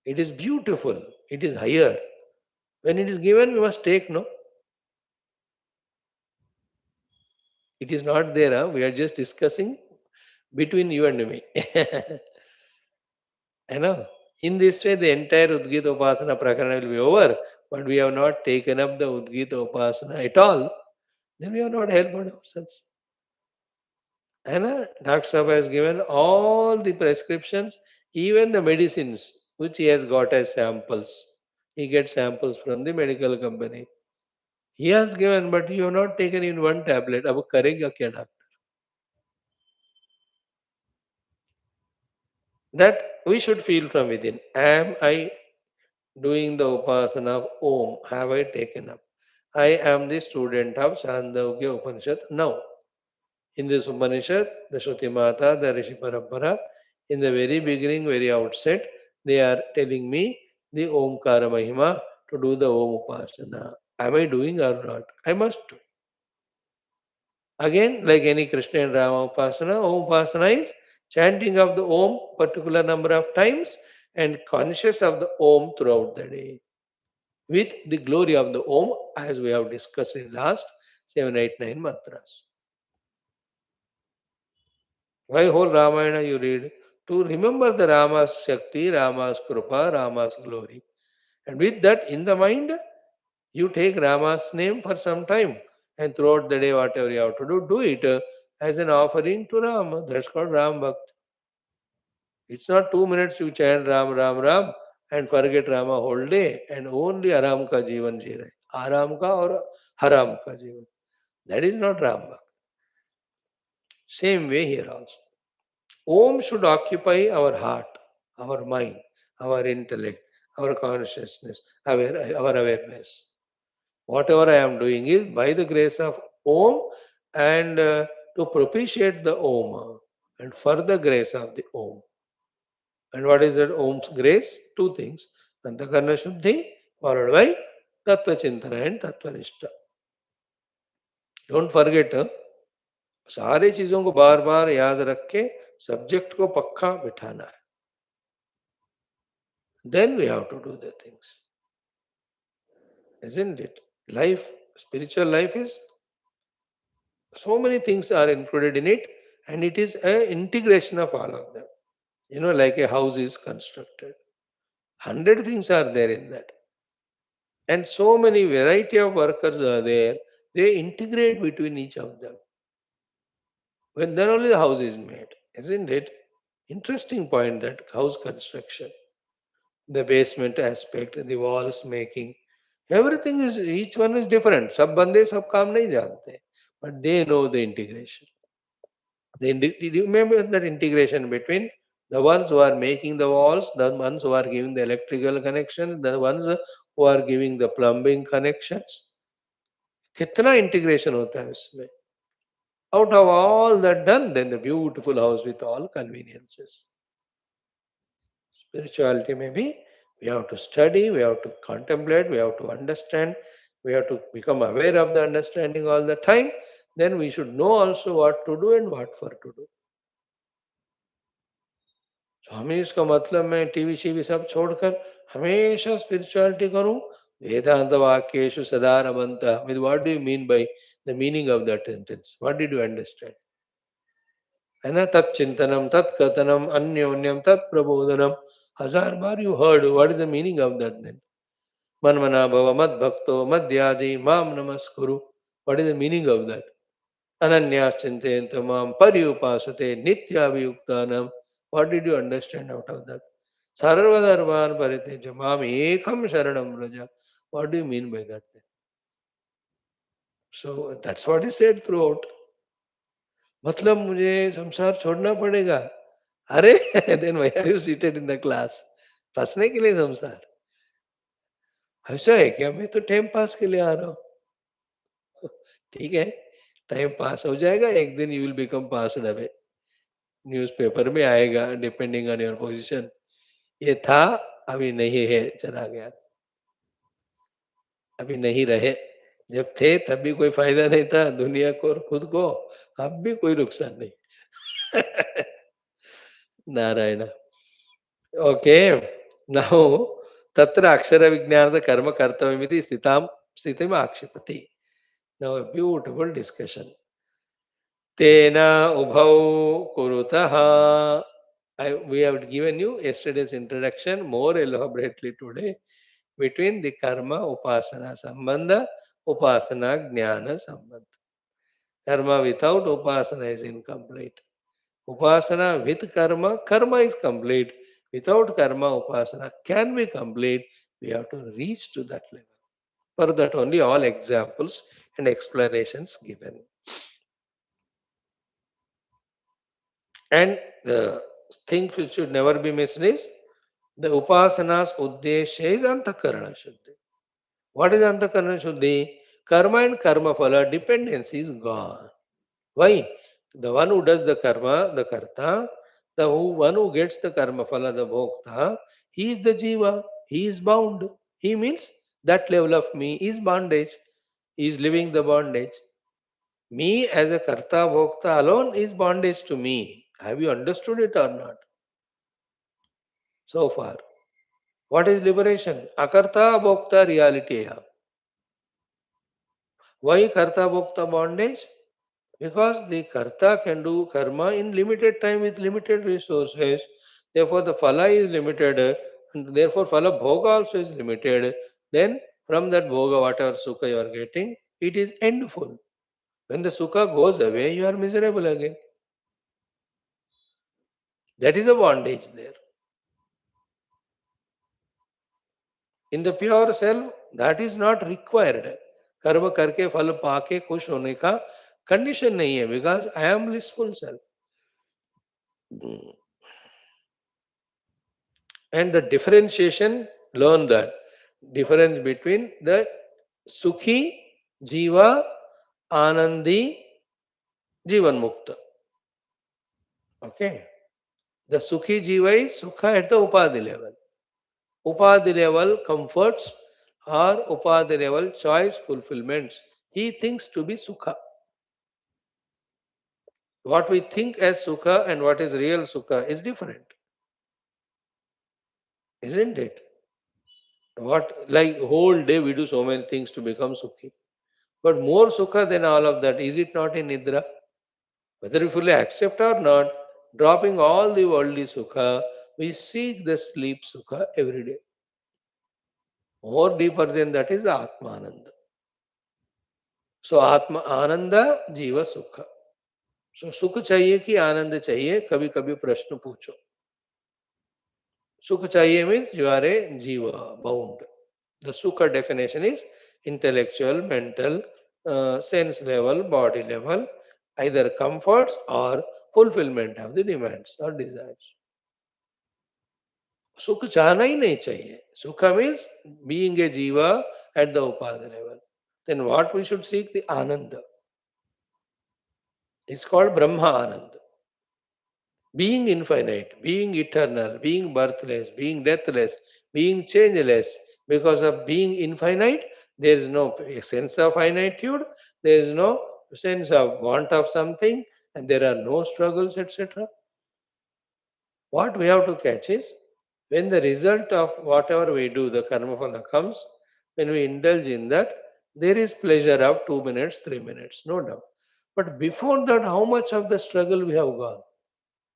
It is beautiful, it is higher. When it is given, we must take, no? It is not there, huh? We are just discussing between you and me. I know. In this way, the entire Udgita Upasana Prakarana will be over, but we have not taken up the Udgita Upasana at all, then we have not helped ourselves. And Dr. Sahab has given all the prescriptions, even the medicines, which he has got as samples. He gets samples from the medical company. He has given, but you have not taken in one tablet. अब करेगा क्या doctor? That we should feel from within. Am I doing the upasana of Om? Have I taken up? I am the student of Chandogya Upanishad now. In this Upanishad, the Shruti Mata, the Rishi Parampara, in the very beginning, very outset, they are telling me the Omkara Mahima to do the Om Upasana. Am I doing or not? I must do. Again, like any Krishna and Rama Upasana, Om Upasana is chanting of the Om particular number of times and conscious of the Om throughout the day. With the glory of the Om, as we have discussed in last 7, 8, 9 mantras. Why whole Ramayana you read? To remember the Rama's Shakti, Rama's Krupa, Rama's glory. And with that in the mind, you take Rama's name for some time. And throughout the day, whatever you have to do it as an offering to Rama. That's called Ram Bhakt. It's not 2 minutes you chant Ram, Ram, Ram and forget Rama whole day and only Aram ka Jivan ji rahe. Aram ka or Haram ka Jivan. That is not Ram Bhakt. Same way here also. Om should occupy our heart, our mind, our intellect, our consciousness, our awareness. Whatever I am doing is by the grace of Om and to propitiate the Om and for the grace of the Om. And what is that Om's grace? Two things. Antakarna Shuddhi followed by Tattva Chintana and Tattva Nishtha. Don't forget, सारे चीजों को बार बार याद रख के subject को पक्का बिठाना है. Then we have to do the things. Isn't it? Life Spiritual life is so many things are included in it, and it is a integration of all of them. Like a house is constructed. 100 things are there in that. And so many variety of workers are there. They integrate between each of them. When then only the house is made, isn't it? Interesting point, that house construction, the basement aspect, the walls making, everything is, each one is different. Sab bande sab kaam nahi jante, but they know the integration. You remember that integration between the ones who are making the walls, the ones who are giving the electrical connections, the ones who are giving the plumbing connections. कितना integration होता है उसमें. Out of all that done, then the beautiful house with all conveniences. Spirituality maybe we have to study, we have to contemplate, we have to understand, we have to become aware of the understanding all the time. Then we should know also what to do and what for to do. स्वामी इसका मतलब मैं TV शीवी सब छोड़कर हमेशा spirituality करूं. वेदांत वाक्येषु सदा रमन्तः. With what do you mean by the meaning of that sentence? What did you understand? है ना, तत्चिंतनम तत्कथनम अन्योन्यम तत्प्रबोधनम. 1000 बार you heard. What is the meaning of that then? Manmana bhava mad bhakto madhyadi mam namaskuru. What is the meaning of that? Ananyas chintayantu mam paryupasate nityaviyuktanam. What did you understand out of that? Sarvadharman pariteja mam ekam sharanam raja. What do you mean by that then? So that's what is said throughout. मतलब मुझे संसार छोड़ना पड़ेगा. अरे then why are you seated in the class? फंसने के लिए संसार? ऐसा है क्या? मैं तो टाइम पास के लिए आ रहा हूँ. ठीक है, टाइम पास हो जाएगा, एक दिन you will become passed away. Newspaper में आएगा डिपेंडिंग ऑन योर पोजीशन. ये था, अभी नहीं है, चला गया. अभी नहीं रहे. जब थे तब भी कोई फायदा नहीं था दुनिया को और खुद को. अब भी कोई नुकसान नहीं. नारायण. ओके. नाउ तत्र अक्षर विज्ञान कर्म कर्तव्यमिति स्थितिम आक्षिपति. Now a beautiful discussion. तेना उभौ कुरुतः. We have given you yesterday's introduction more elaborately today between the karma upasana sambandha, upasana jnana sambandha. Karma without upasana is incomplete. Upasana with karma, karma is complete. Without karma, upasana can be complete. We have to reach to that level. For that only all examples and explanations given. And the thing which should never be missed is the upasana's uddesha is antakarana shuddhi. What is antakarana shuddhi? Karma and karma phala dependency is gone. Why? The one who does the karma, the karta, one who gets the karma phala, the bhokta, he is the jiva, he is bound. He means that level of me is bondage, he is living the bondage. Me as a karta bhokta alone is bondage to me. Have you understood it or not? So far. What is liberation? Akarta bhokta reality. Why karta bhokta bondage? Because the karta can do karma in limited time with limited resources. Therefore, the phala is limited, and therefore phala bhoga also is limited. Then from that bhoga, whatever sukha you are getting, it is endful. When the sukha goes away, you are miserable again. That is a bondage there. In the pure self, that is not required. कर्म करके फल पाके खुश होने का condition नहीं है, because I am blissful self. And the differentiation, learn that difference between the sukhi jiva, anandi, jivan mukta. Okay, the sukhi jiva is sukha at the upadhi level. Upadhi level comforts or upadhi level choice fulfillments, he thinks to be sukha. What we think as sukha and what is real sukha is different, isn't it? What, like whole day we do so many things to become sukhi. But more sukha than all of that, is it not in Nidra? Whether we fully accept or not, dropping all the worldly sukha, we seek the sleep sukha every day. More deeper than that is Atmananda. So Atma Ananda, Jiva Sukha. So सुख चाहिए कि आनंद चाहिए, कभी कभी प्रश्न पूछो. सुख चाहिए means you are a jiva, bound. The sukha definition is intellectual, mental, sense level, body level, either comforts or fulfillment of the demands or desires. सुख चाहना ही नहीं चाहिए. Sukha means being a jiva at the upada level. Then what we should seek? The ananda. It's called Brahma Ananda. Being infinite, being eternal, being birthless, being deathless, being changeless. Because of being infinite, there is no sense of finitude, there is no sense of want of something, and there are no struggles, etc. What we have to catch is when the result of whatever we do, the karma phala comes, when we indulge in that, there is pleasure of 2 minutes, 3 minutes, no doubt. But before that, how much of the struggle we have gone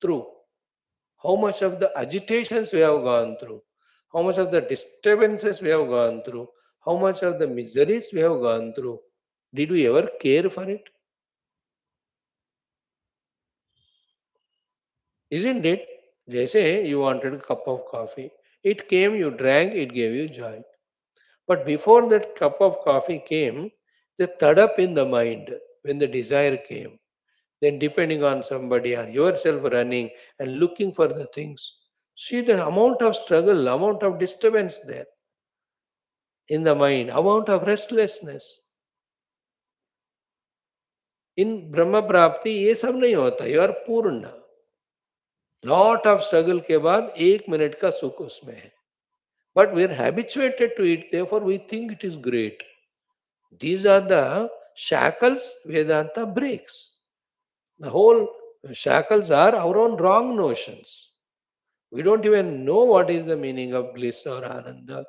through? How much of the agitations we have gone through, how much of the disturbances we have gone through, how much of the miseries we have gone through. Did we ever care for it? Isn't it? Jaise you wanted a cup of coffee. It came, you drank, it gave you joy. But before that cup of coffee came, the thud up in the mind when the desire came. Then depending on somebody or yourself running and looking for the things. See the amount of struggle, amount of disturbance there in the mind, amount of restlessness. In Brahma Prapti ये सब नहीं होता. You are पूर्ण. Lot of struggle के बाद 1 minute का सुख उसमें है. But we are habituated to it, therefore we think it is great. These are the shackles Vedanta breaks. The whole shackles are our own wrong notions. We don't even know what is the meaning of bliss or ananda.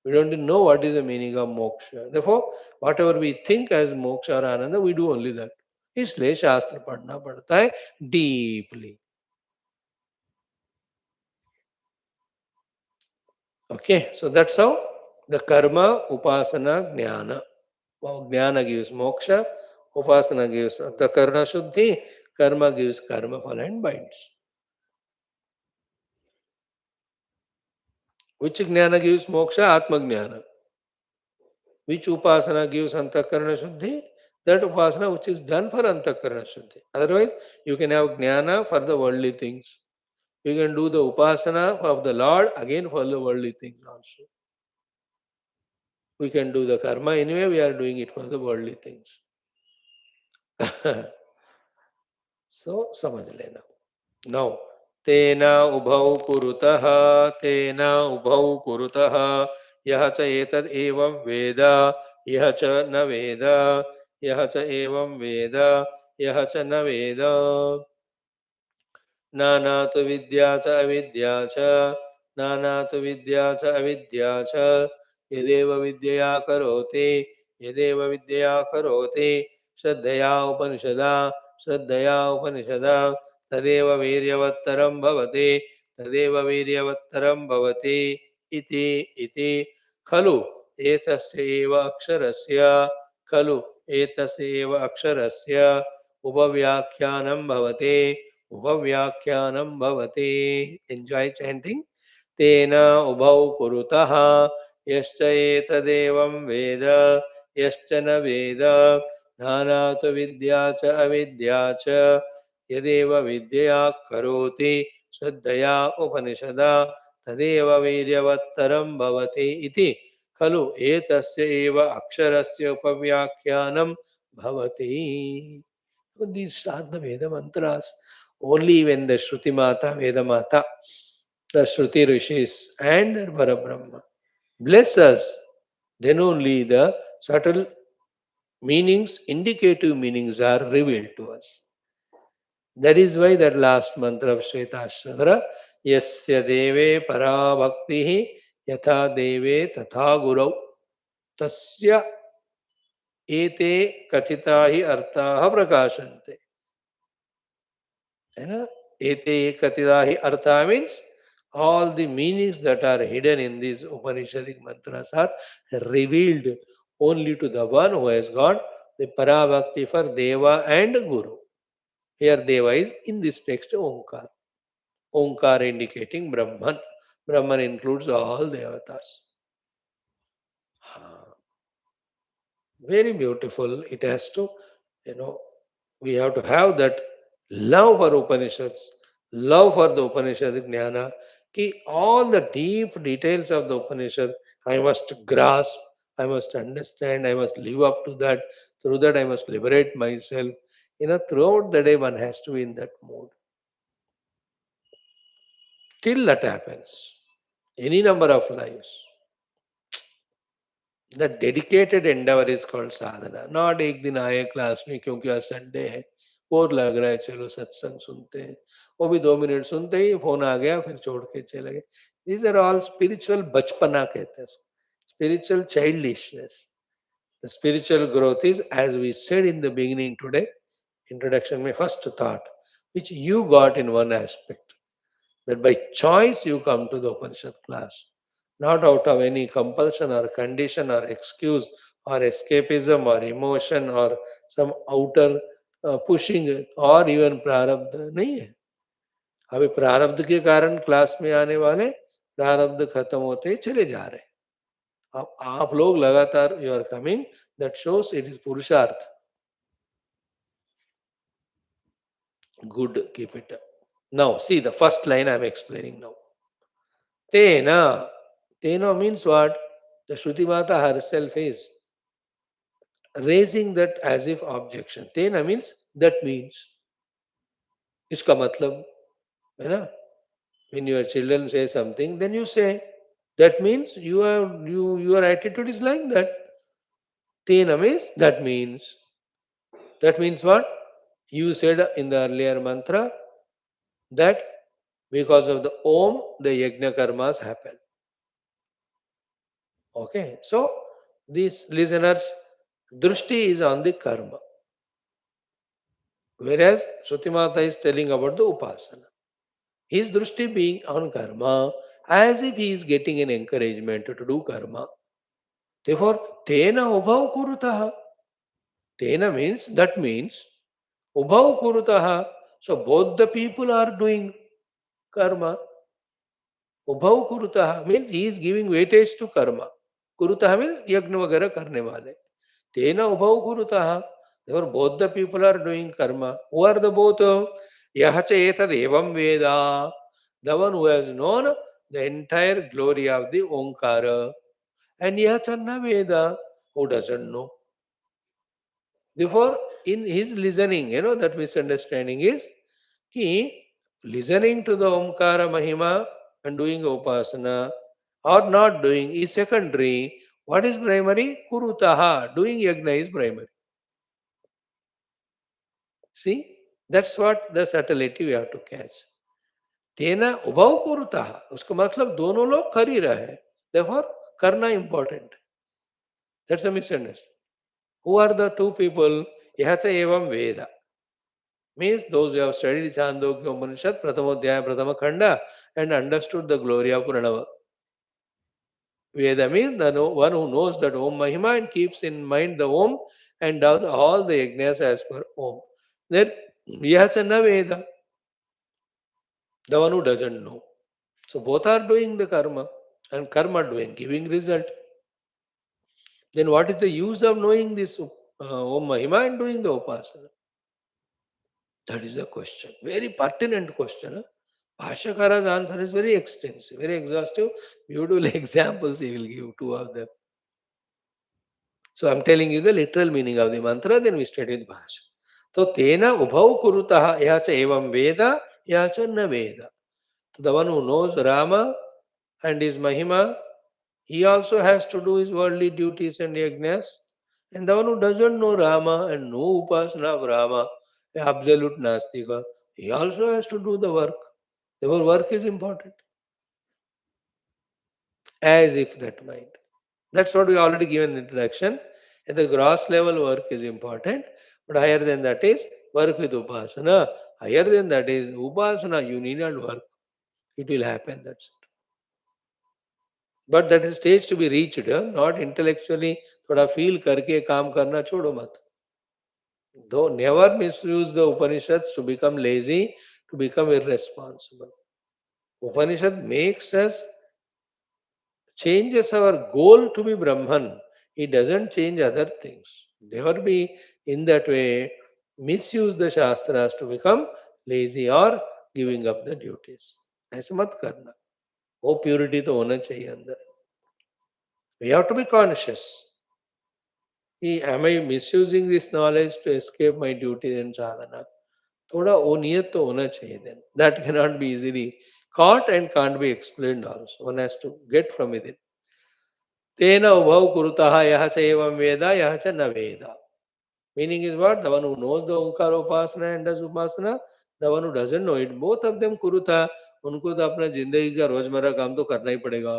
We don't even know what is the meaning of moksha. Therefore, whatever we think as moksha or ananda, we do only that. इसलिए शास्त्र पढ़ना पड़ता है deeply. Okay, so that's how the karma, upasana, jnana. Jnana gives moksha, upasana gives the karma shuddhi, karma gives karma phala and binds. Which jnana gives moksha? Atma jnana. Which upasana gives antakarana shuddhi? That upasana which is done for antakarana shuddhi. Otherwise, you can have jnana for the worldly things. You can do the upasana of the Lord again for the worldly things also. We can do the karma anyway, we are doing it for the worldly things. So, समझ लेना. Now, तेना उभौ कुरुतः तेना उभौ कुरुतः यह च एतद् एवं वेद यह च न वेद यह च एवं वेद यह च न वेद नानातु विद्या च अविद्या च नानातु विद्या च अविद्या च यदेव विद्यया करोति यदेव विद्यया करोति श्रद्धया उपनिषदा श्रद्धया उपनिषदा तदेव वीर्यवत्तरं भवति तदेव वीर्यवत्तरं भवति इति इति खलु एतस्य एव अक्षरस्य खलु एतस्य एव अक्षरस्य उपव्याख्यानं भवति उपव्याख्यानं भवति. Enjoy chanting. तेन उभौ कुरुतः यश्च एतदेवं वेद यश्च न वेद नानातु विद्या च अविद्या च यदेव विद्यया करोति श्रद्धया उपनिषदा तदेव वीर्यवत्तरं भवति इति खलु एतस्य एव अक्षरस्य उपव्याख्यानं भवति. So these are the Veda mantras. Only when the Shruti Mata, Veda Mata, the Shruti Rishis and the Parabrahma bless us, then only the subtle meanings, indicative meanings are revealed to us. That is why that last mantra of Shvetashvara, Yasya Deve Parabhaktihi Yatha Deve Tatha Gurau Tasya एते कथिता ही अर्थाः प्रकाशन्ते. है ना? एते कथिता ही अर्थाः means all the meanings that are hidden in these Upanishadic mantras are revealed only to the one who has got the parabhakti for Deva and Guru. Here Deva is in this text Omkar. Omkar indicating Brahman. Brahman includes all devatas. Ah, very beautiful. It has to, you know, we have to have that love for Upanishads, love for the Upanishadic Jnana, ki all the deep details of the Upanishad, I must grasp, I must understand, I must live up to that. Through that, I must liberate myself. Throughout the day, one has to be in that mood. Till that happens, any number of lives. The dedicated endeavor is called sadhana. Not एक दिन आए class में क्योंकि आज Sunday है, bore लग रहा है, चलो सत्संग सुनते हैं. वो भी 2 मिनट सुनते ही फोन आ गया, फिर छोड़ के चले गए. These are all spiritual बचपना कहते हैं. Spiritual childishness. The spiritual growth is, as we said in the beginning today, introduction, my first thought, which you got in one aspect, that by choice you come to the Upanishad class, not out of any compulsion or condition or excuse or escapism or emotion or some outer pushing or even प्रारब्ध नहीं है. अभी प्रारब्ध के कारण class में आने वाले, प्रारब्ध खत्म होते ही चले जा रहे. अब आप लोग लगातार you are coming, that shows it is purushartha. Good, keep it up. Now see the first line I am explaining now. Tena. Tena means what? The Shruti Mata herself is raising that as if objection. Tena means that means. इसका मतलब है ना? When your children say something, then you say that means your attitude is like that. Tena means that means. That means what? You said in the earlier mantra that because of the Om, the yajna karmas happen. Okay, so these listeners, Drushti is on the karma, whereas Shrutimata is telling about the Upasana. His Drushti being on karma, as if he is getting an encouragement to do karma. Therefore, Tena Ubhav Kurutaha. Tena means, that means, Ubhav Kurutaha. So both the people are doing karma. Ubhav Kurutaha means he is giving weightage to karma. Kurutaha means yagna vagara karne wale. Tena ubhav kurutaha. Therefore, both the people are doing karma. Who are the both? Yahacha etad evam veda. The one who has known the entire glory of the Omkara. And Yahachanna Veda, who doesn't know. Therefore, in his listening, that misunderstanding is ki listening to the Omkara Mahima and doing Upasana or not doing is secondary. What is primary? Kurutaha. Doing yagna is primary. See, that's what the subtlety we have to catch. तेना उभव कुरुता, उसका मतलब दोनों लोग कर ही रहे हैं. Therefore, करना important. That's a misunderstanding. Who are the two people? Yahacha evam Veda. Means those who have studied Chandogya Upanishad, Prathamodhyaya, Prathama Khanda, and understood the glory of Pranava. Veda means the one who knows that Om Mahima and keeps in mind the Om and does all the yajnas as per Om. Then Yahachana Veda. The one who doesn't know. So both are doing the karma and karma doing, giving result. Then what is the use of knowing this Om Mahima and doing the Upasana? That is a question. Very pertinent question. Huh? Bhashyakara's answer is very extensive, very exhaustive. Beautiful examples he will give, two of them. So I'm telling you the literal meaning of the mantra, then we study the Bhashya. So tena ubhau kurutaha yacha evam veda yacha na veda. The one who knows Rama and his Mahima, he also has to do his worldly duties and yajnas. And the one who doesn't know Rama and no upasana of Rama, absolute Nastika, he also has to do the work. Therefore, work is important. As if that mind. That's what we already given in introduction. At the gross level, work is important, but higher than that is work with upasana. Higher than that is upasana. You need not work; it will happen. That's it. But that is stage to be reached, not intellectually. थोड़ा feel करके काम करना छोड़ो मत. Though never misuse the Upanishads to become lazy, to become irresponsible. Upanishad makes us changes our goal to be Brahman. It doesn't change other things. Never be in that way misuse the Shastras to become lazy or giving up the duties. ऐसे मत करना. वो purity तो होना चाहिए अंदर. We have to be conscious. Am I misusing this knowledge to escape my duties and sadhana? थोड़ा वो नियत तो होना चाहिए then. That cannot be easily caught and can't be explained also. One has to get from within. तेन उभौ कुरुतः यः च एवं वेद यः च न वेद. Meaning is what? The one who knows the Omkara Upasana and does Upasana, the one who doesn't know it, both of them कुरुता. उनको तो अपना जिंदगी का रोजमर्रा काम तो करना ही पड़ेगा,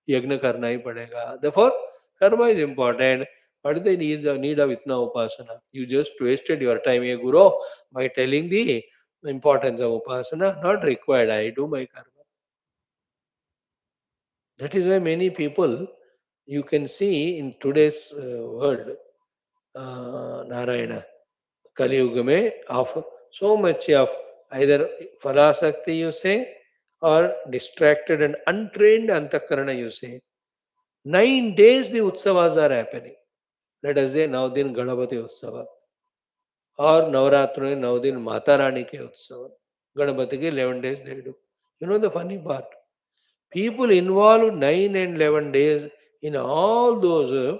यज्ञ करना ही पड़ेगा. Therefore, karma is important. What is the need of itna upasana? You just wasted your time, a guru, by telling the importance of upasana. Not required. I do my karma. That is why many people you can see in today's world, Narayana, Kali Yuga mein, of so much of either Falasakti you say, or distracted and untrained Antakarana you say. 9 days the Utsavas are happening. Let us say 9 दिन गणपति उत्सव और नवरात्र में 9 दिन माता रानी के उत्सव. गणपति के 11 days they do. You know the funny part? People involved 9 and 11 days in all those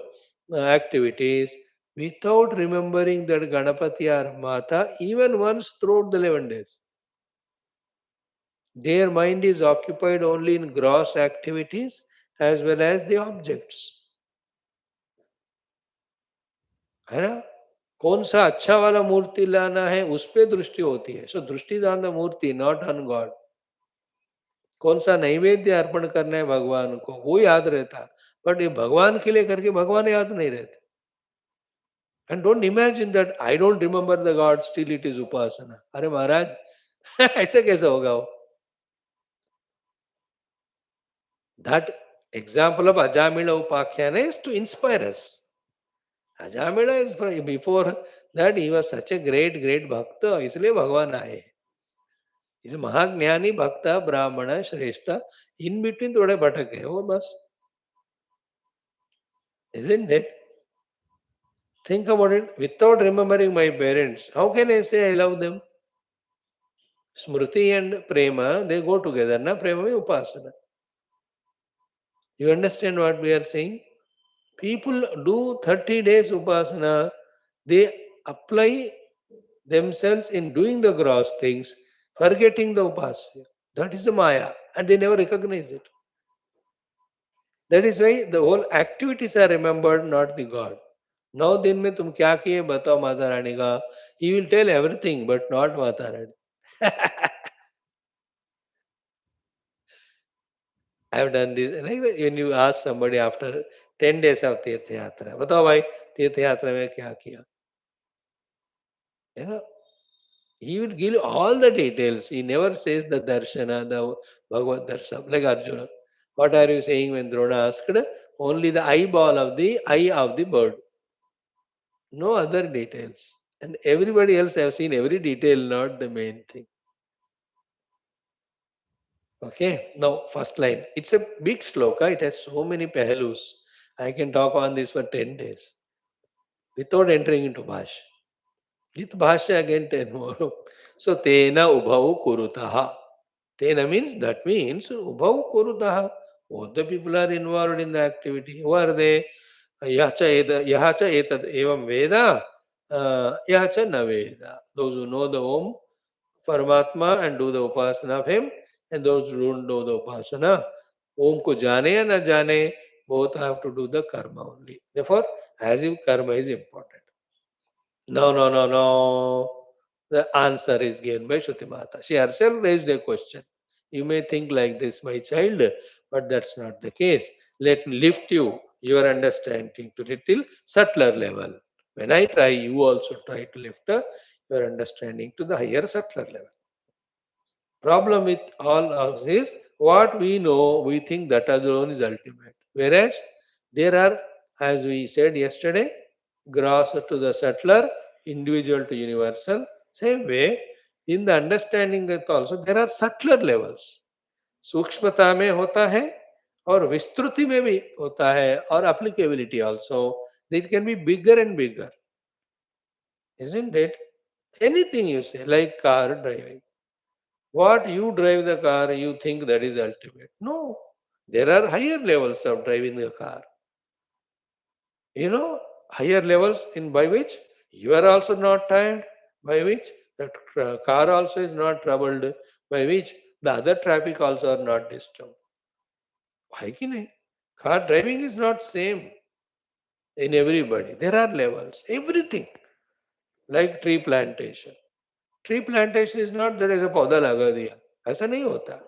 activities without remembering that Ganapati or Mata even once throughout the 11 days. Their mind is occupied only in gross activities as well as the objects. है ना? कौन सा अच्छा वाला मूर्ति लाना है उस पे दृष्टि होती है. सो दृष्टि इज ऑन द मूर्ति, नॉट ऑन गॉड. कौन सा नैवेद्य अर्पण करना है भगवान को वो याद रहता, बट ये भगवान के लिए करके भगवान याद नहीं रहते. And don't imagine that I don't remember the god still it is upasana. अरे महाराज ऐसे कैसे होगा वो? That example of Ajamil upakhyan is to inspire us. Ajamil is before that he was such a great bhakt, इसलिए भगवान आए. इज महाज्ञानी भक्त ब्राह्मण श्रेष्ठ. इन बिटवीन थोड़े भटक है वो बस. Isn't it? Think about it. Without remembering my parents, how can I say I love them? Smriti and prema, they go together. Na prema means upasana. You understand what we are saying? People do 30 days upasana. They apply themselves in doing the gross things, forgetting the upasana. That is the maya, and they never recognize it. That is why the whole activities are remembered, not the God. 9 दिन में तुम क्या किए बताओ माता रानी का. He will tell everything, but not Mata Rani. I have done this. Like when you ask somebody after 10 days of तीर्थ यात्रा, बताओ भाई तीर्थ यात्रा में क्या किया? You know, he will give all the details. He never says the darshana, the Bhagavad darshan, like Arjuna. What are you saying when Drona asked? Only the eyeball of the eye of the bird. No other details. And everybody else have seen every detail, not the main thing. Okay, now first line. It's a big shloka. It has so many pahalus. I can talk on this for 10 days without entering into Bhashya. With Bhashya again 10 more. So, Tena Ubhau Kurutaha. Tena means, that means Ubhau Kurutaha. Both the people are involved in the activity. Who are they? Yahacha etad evam Veda, Yahacha na Veda. Those who know the Om Paramatma and do the upasana of him, and those who don't know the upasana, Om ko jane ya na jane, both have to do the karma only. Therefore, as if karma is important. No, no, no, no. The answer is given by Shruti Mata. She herself raised a question. You may think like this, my child, but that's not the case. Let me lift you your understanding to little subtler level. When I try, you also try to lift your understanding to the higher subtler level. Problem with all of this, what we know, we think that alone is ultimate. Whereas there are, as we said yesterday, gross to the subtler, individual to universal. Same way, in the understanding that also there are subtler levels. सूक्ष्मता में होता है और विस्तृति में भी होता है और applicability also. It can be bigger and bigger, isn't it? Anything you say, like car driving. What you drive the car, you think that is ultimate. No, there are higher levels of driving the car. You know, higher levels in by which you are also not tired, by which the car also is not troubled, by which the other traffic also are not disturbed. Why ki nahi? Car driving is not same in everybody. There are levels. Everything like tree plantation. Tree plantation is not that ऐसा पौधा लगा दिया. ऐसा नहीं होता.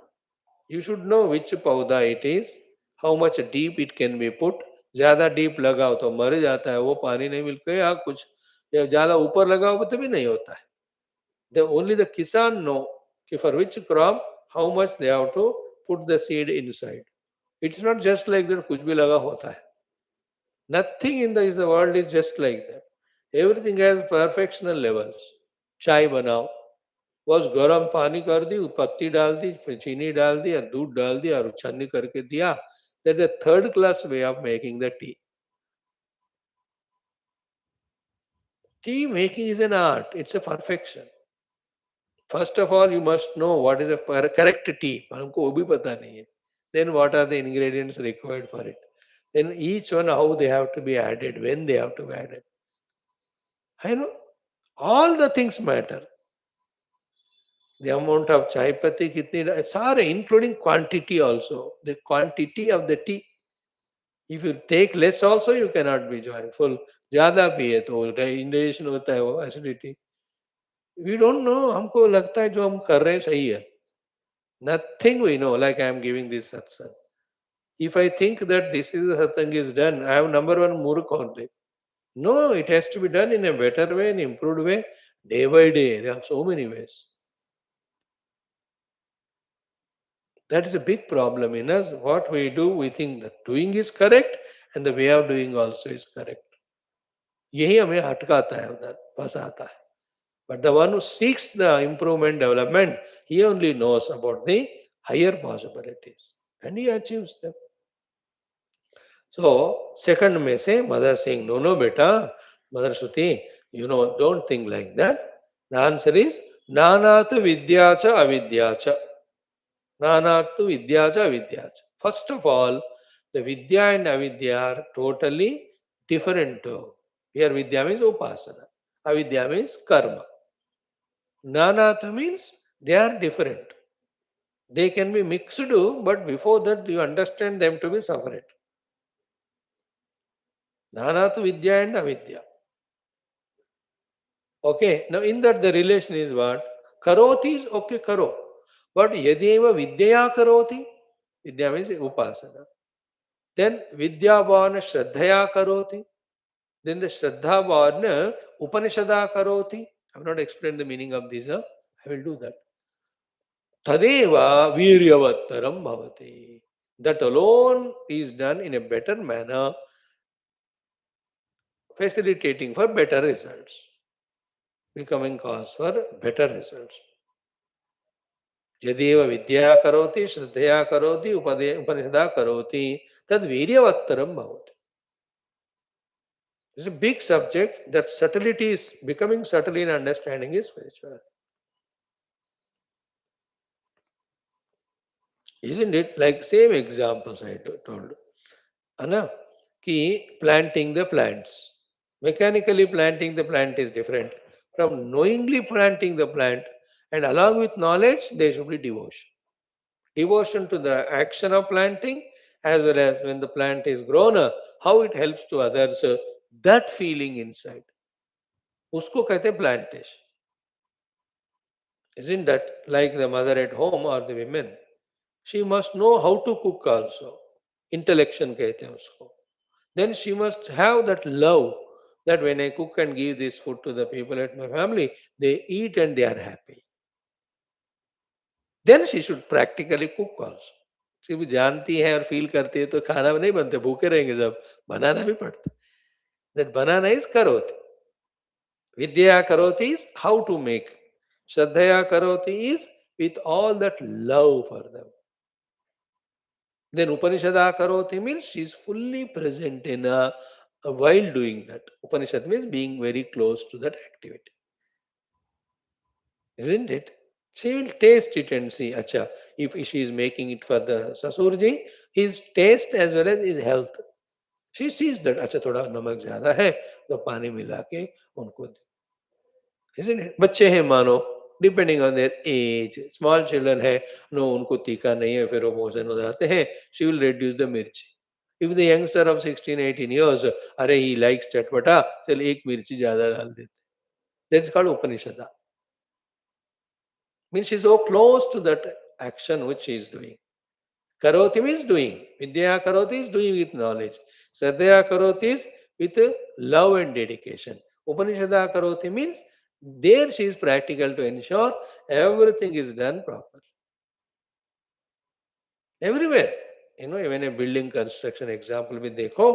You should know which पौधा it is, how much deep it can be put. ज्यादा deep लगाओ तो मर जाता है, वो पानी नहीं मिलता या कुछ, या ज्यादा ऊपर लगाओ तो भी नहीं होता है. Only the kisan know कि for which crop how much they have to put the seed inside. It's not just like that कुछ भी लगा होता है. Nothing in the world is just like that. Everything has perfectional levels. चाय बनाओ, बस गर्म पानी कर दी, पत्ती डाल दी, फिर चीनी डाल दी और दूध डाल दिया और छन्नी करके दिया. That's a third class way of making the tea. Tea making is an art. It's a perfection. First of all, you must know what is a correct tea. हमको वो भी पता नहीं है. Then what are the ingredients required for it? Then each one how they have to be added, when they have to be added. I know all the things matter. The amount of chai patti kitni, sorry, including quantity also. The quantity of the tea. If you take less also, you cannot be joyful. ज़्यादा पिए तो indigestion होता है, वो acidity. We don't know. हमको लगता है जो हम कर रहे हैं सही है. Nothing we know. Like I am giving this satsang. If I think that this is satsang is done, I am number one murk only. No, it has to be done in a better way, an improved way, day by day. There are so many ways. That is a big problem in us. What we do, we think that doing is correct and the way of doing also is correct. यही हमें अटकाता है उधर, फंसाता है. But the one who seeks the improvement, development, he only knows about the higher possibilities and he achieves them. So, second में से mother saying, no, no, beta, mother Shruti, you know, don't think like that. The answer is, nanatu vidyacha avidyacha. Nanatu vidyacha avidyacha. First of all, the vidya and avidya are totally different. Here vidya means upasana. Avidya means karma. Nanatu means they are different. They can be mixed, but before that you understand them to be separate. Nanatu vidya and avidya. Okay, now in that the relation is what? Karoti is okay, karo. But yadeva vidyaya karoti, vidya means upasana. Then vidyavana shraddhaya karoti. Then the shraddhavana upanishada karoti. I have not explained the meaning of this. I will do that. Tadeva viryavattaram bhavati. That alone is done in a better manner, facilitating for better results, becoming cause for better results. यदेव विद्या करोति श्रद्धया करोति उपनिषदा करोति तद वीर्यवत्तरम भवति. It's a big subject. That subtlety is becoming subtle in understanding is spiritual. Isn't it? Like same examples I told. Anna, ki planting the plants. Mechanically planting the plant is different from knowingly planting the plant, and along with knowledge there should be devotion. Devotion to the action of planting as well as when the plant is grown, how it helps to others, that feeling inside. Usko कहते हैं plantation. Isn't that like the mother at home or the women? She must know how to cook also. Intellection कहते हैं उसको. Then she must have that love that when I cook and give this food to the people at my family, they eat and they are happy. Then she should practically cook also. सिर्फ जानती है और feel करती है तो खाना नहीं बनते, भूखे रहेंगे सब, बनाना भी पड़ता. That banana is karoti. Vidya karoti is how to make. Shraddhaya karoti is with all that love for them. Then Upanishada karoti means she is fully present in while doing that. Upanishad means being very close to that activity. Isn't it? She will taste it and see, acha, if she is making it for the Sasurji, his taste as well as his health. She sees that, अच्छा थोड़ा नमक ज़्यादा है तो पानी मिला के उनको दे. Isn't it? बच्चे हैं मानो, depending on their age, small children है, नो उनको तीखा नहीं है, फिर वो भोजन हो जाते हैं, शी विल रिड्यूस द मिर्ची. If the youngster of 16-18 years, अरे ही लाइक्स चटपटा, चल एक मिर्ची ज़्यादा डाल देते. That's called Upanishad. Means she is so close to that action which she is doing. Karoti means doing. Vidya karoti is doing with knowledge. Sadhya karoti is with love and dedication. Upanishada karoti means there she is practical to ensure everything is done properly. Everywhere. Even a building construction example with देखो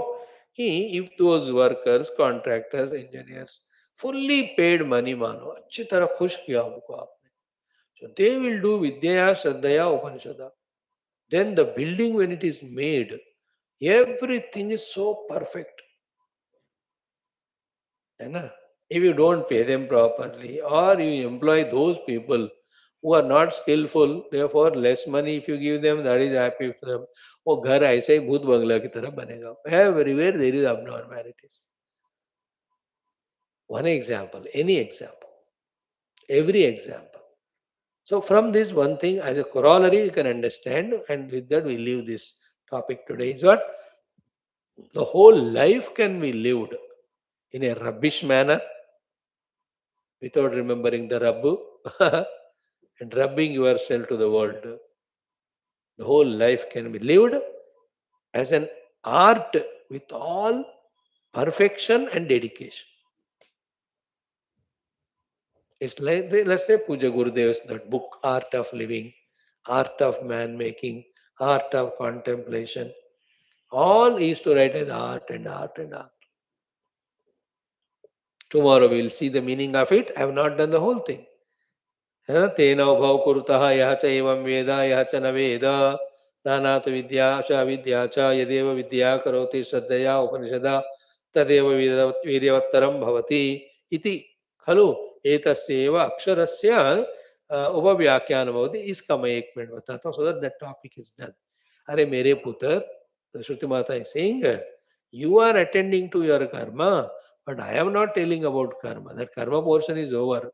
कि if those workers, contractors, engineers fully paid money मानो अच्छी तरह खुश किया उनको आपने, so they will do Vidya, Shraddhaya, Upanishada. Then the building when it is made, everything is so perfect. If you don't pay them properly or you employ those people who are not skillful, therefore less money if you give them, that is happy for them. वो घर ऐसे ही भूत बंगला की तरह बनेगा. Everywhere there is abnormalities. One example, any example, every example. So from this one thing as a corollary you can understand, and with that we leave this topic today is what? The whole life can be lived in a rubbish manner without remembering the Rabbu and rubbing yourself to the world. The whole life can be lived as an art with all perfection and dedication. It's like, let's say, Puja Gurudev's that book, Art of Living, Art of Man Making, Art of Contemplation. All he used to write as art and art and art. Tomorrow we'll see the meaning of it. I have not done the whole thing. तेन उभौ कुरुतः यः च एवं वेद यः च न वेद नानात विद्या च विद्या च यदेव विद्या करोति श्रद्धया उपनिषदा तदेव वीर्यवत्तरं भवति इति खलु एतस्यैव अक्षरस्य उपव्याख्यानं भवति. इसका मैं 1 मिनट बताता हूँ, so that that topic is done. अरे मेरे पुत्र, श्रुति माता is saying, you are attending to your karma, but I am not telling about karma. That karma portion is over.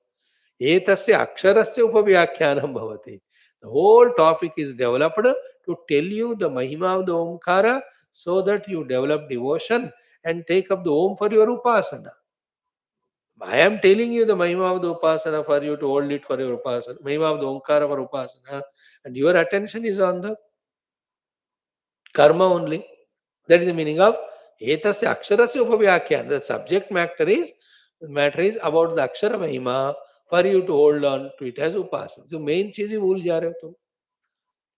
एतस्य अक्षरस्य उपव्याख्यानं भवति. The whole topic is developed to tell you the Mahima of the Omkara so that you develop devotion and take up the Om for your Upasana. I am telling you the Mahima of the Upasana for you to hold it for your Upasana, Mahima of the Omkara for Upasana, and your attention is on the karma only. That is the meaning of etasya aksharasya upavyakhyan. The subject matter is about the akshara mahima for you to hold on to it as upasana. So main चीज ही भूल जा रहे हो तुम.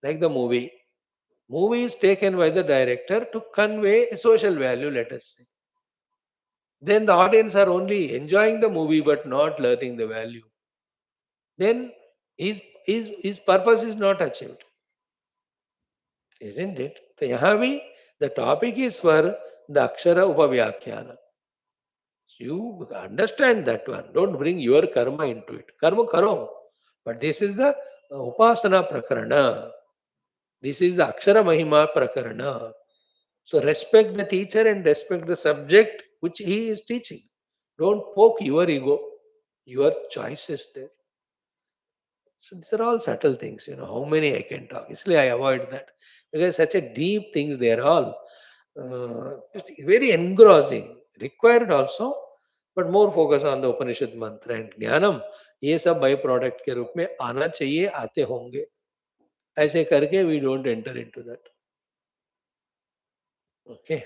Like the movie. Movie is taken by the director to convey a social value, let us say. Then the audience are only enjoying the movie but not learning the value. Then his purpose is not achieved. Isn't it? So यहाँ भी the topic is for the Akshara Upavyakhyana. So you understand that one. Don't bring your karma into it. Karma karo. But this is the Upasana Prakarana. This is the Akshara Mahima Prakarana. So respect the teacher and respect the subject which he is teaching. Don't poke your ego. Your choice is there. So these are all subtle things, how many I can talk. Actually, I avoid that because such a deep things they are all. It's very engrossing, required also, but more focus on the Upanishad mantra and ज्ञानम. ये सब by product के रूप में आना चाहिए, आते होंगे. ऐसे करके we don't enter into that. Okay.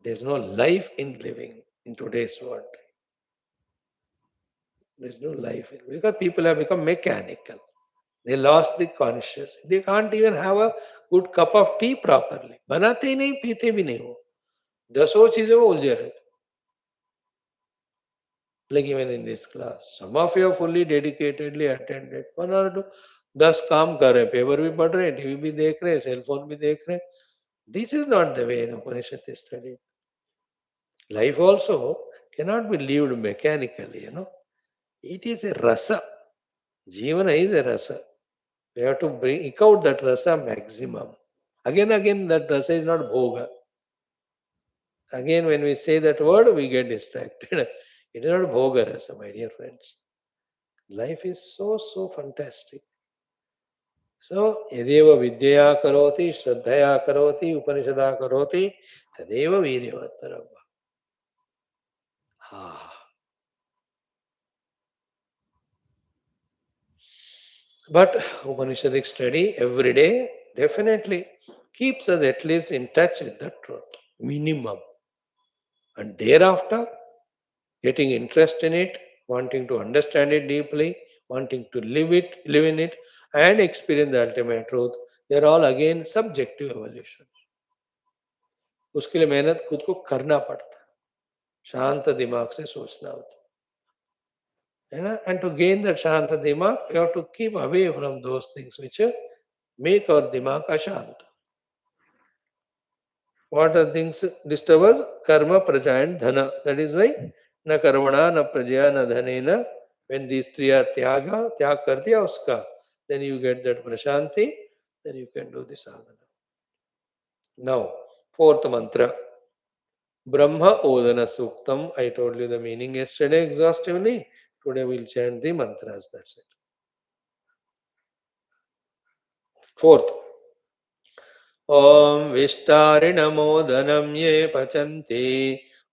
There's no life in living in today's world. There's no life in, because people have become mechanical. They lost the conscious. They can't even have a good cup of tea properly. बनाते ही नहीं पीते भी नहीं हो. दसों चीजों में उलझे रहते. Like even in this class, some of you have fully dedicatedly attended. one or two, 10 काम कर रहे हैं, पेपर भी पढ़ रहे हैं, टीवी भी देख रहे हैं, सेल फोन भी देख रहे हैं. This is not the way in Upanishad is studied. Life also cannot be lived mechanically, It is a rasa. Jivana is a rasa. We have to bring out that rasa maximum. Again, that rasa is not bhoga. Again, when we say that word, we get distracted. It is not bhoga rasa, my dear friends. Life is so fantastic. So, yadeva vidyaya karoti, shraddhaya karoti, upanishada karoti, tadeva viryavattarabha. But Upanishadic study every day definitely keeps us at least in touch with the truth, minimum. And thereafter, getting interest in it, wanting to understand it deeply, wanting to live in it, and experience the ultimate truth, they're all again subjective evolutions. उसके लिए मेहनत खुद को करना पड़ता है, शांत दिमाग से सोचना होता है ना. And to gain that shanta dimag, you have to keep away from those things which make our dimag ashant. What are things disturb us? Karma, praja and dhana. That is why na karmana, na prajaya, na dhanena. When these three are tyag kar diya uska, then you get that prashanti, then you can do the sadhana. Now, fourth mantra. Brahma Odana Suktham. I told you the meaning yesterday exhaustively. Today we'll chant the mantras. That's it. Fourth. ॐ विष्टारिणमोदनं ये पचन्ति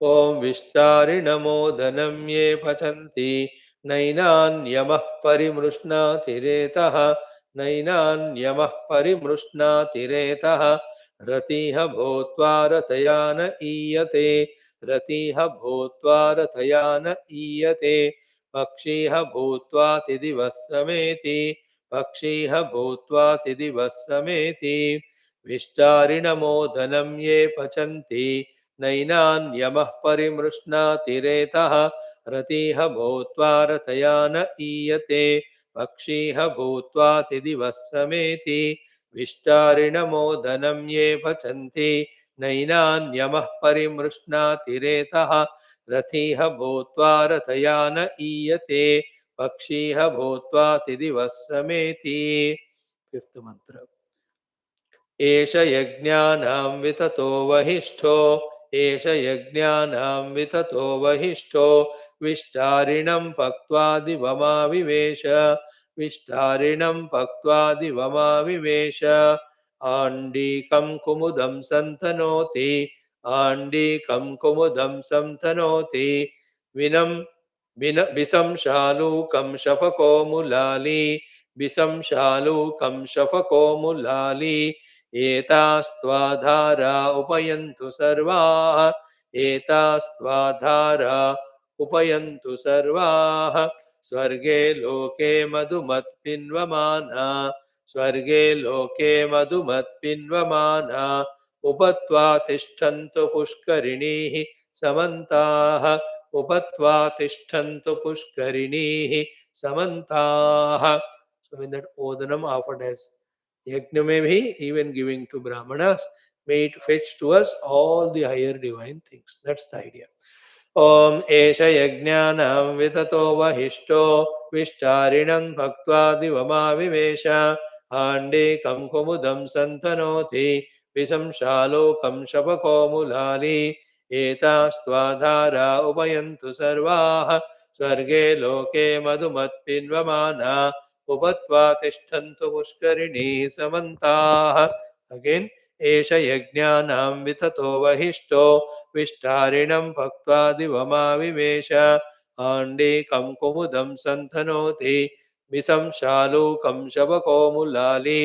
ॐ विष्टारिणमोदनं ये पचन्ति नैनान्यमः परिमृष्णातिरेतः नैनान्यमः परिमृष्णातिरेतः रतिः भूत्वा रथयान ईयते रतिः भूत्वा रथयान ईयते पक्षिः भूत्वा तिदिवः समेति पक्षिः भूत्वा तिदिवः समेति विष्टारिणमोदनं ये पचन्ति नैनान्यमः परिमृष्णातिरेतः रतिः भूत्वा रथयान ईयते पक्षिः भूत्वा तिदिवः समेति विष्टारिणमोदनं ये पचन्ति नैनान्यमः परिमृष्णातिरेतः रतिः भूत्वा रथयान ईयते पक्षिः भूत्वा तिदिवः समेति. फिफ्थ मंत्र. एष यज्ञानां विततो वहिष्ठो एष यज्ञानां विततो वहिष्ठो विष्टारिणं पक्त्वा दिवमाविवेश विष्टारिणं पक्त्वा दिवमाविवेश आण्डीकं कुमुदं सन्तनोति आण्डीकं कुमुदं सन्तनोति विनं विषं शालूकं शफको मुलाली विषं शालूकं शफको मुलाली एतास्त्वाधारा उपयन्तु सर्वाः एतास्त्वाधारा उपयन्तु सर्वाः स्वर्गे लोके मधुमत्पिन्वमाना स्वर्गे लोके मधुमत्पिन्वमाना उपत्वा तिष्ठन्तु पुष्करिणीः समन्ताः उपत्वा तिष्ठन्तु पुष्करिणीः समन्ताः. So in that Odanam offered as Yajna may be even giving to Brahmanas, may it fetch to us all the higher divine things. That's the idea. Om Esha Yajnanam Vitato Vahishto Vishtarinam Bhaktva Divama Vivesha Ande Kam Kumudam Santanoti Visam Shalo Kam Shapako Mulali Eta Stvadhara Upayantu Sarvaha Swarge Loke Madhumat Pinvamana Upatva Tishtantu Pushkarini Samantaha. Again, Esha Yajnanam Vitato Vahishto विष्टारिणं भक्त्वा दिवमाविवेश आण्डीकं कुमुदं सन्तनोति विषं शालूकं शवको मुलाली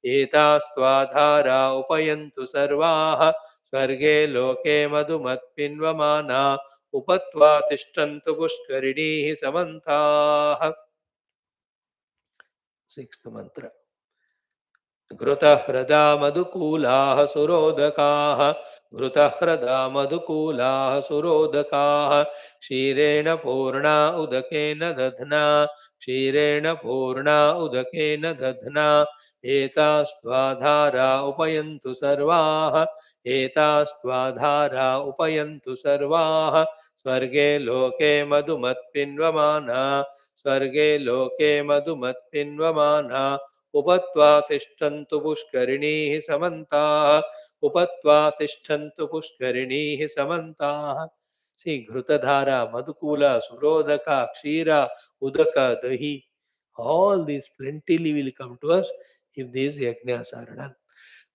एतास्त्वाधारा उपयन्तु सर्वाः स्वर्गे लोके मधुमत्पिन्वमाना उपत्वा तिष्ठन्तु पुष्करिणीः समन्ताः. Sixth मंत्र. घृतह्रदा मधुकूलाः सुरोदकाः घृतह्रदा मधुकूलाः सुरोदकाः क्षीरेण पूर्णा उदकेन दध्ना क्षीरेण पूर्णा उदकेन दध्ना एतास्त्वाधारा उपयन्तु सर्वाः एतास्त्वाधारा उपयन्तु सर्वाः स्वर्गे लोके मधुमत्पिन्वमाना स्वर्गे लोके मधुमत्पिन्वमाना उपत्वा तिष्ठन्तु पुष्करिणीः समन्ताः उपत्वा तिष्ठन्तु पुष्करिणीः समन्ताः. See, घृतधारा मधुकूला surodaka kshira udaka dahi, all these plentifully will come to us if these yajnas are done.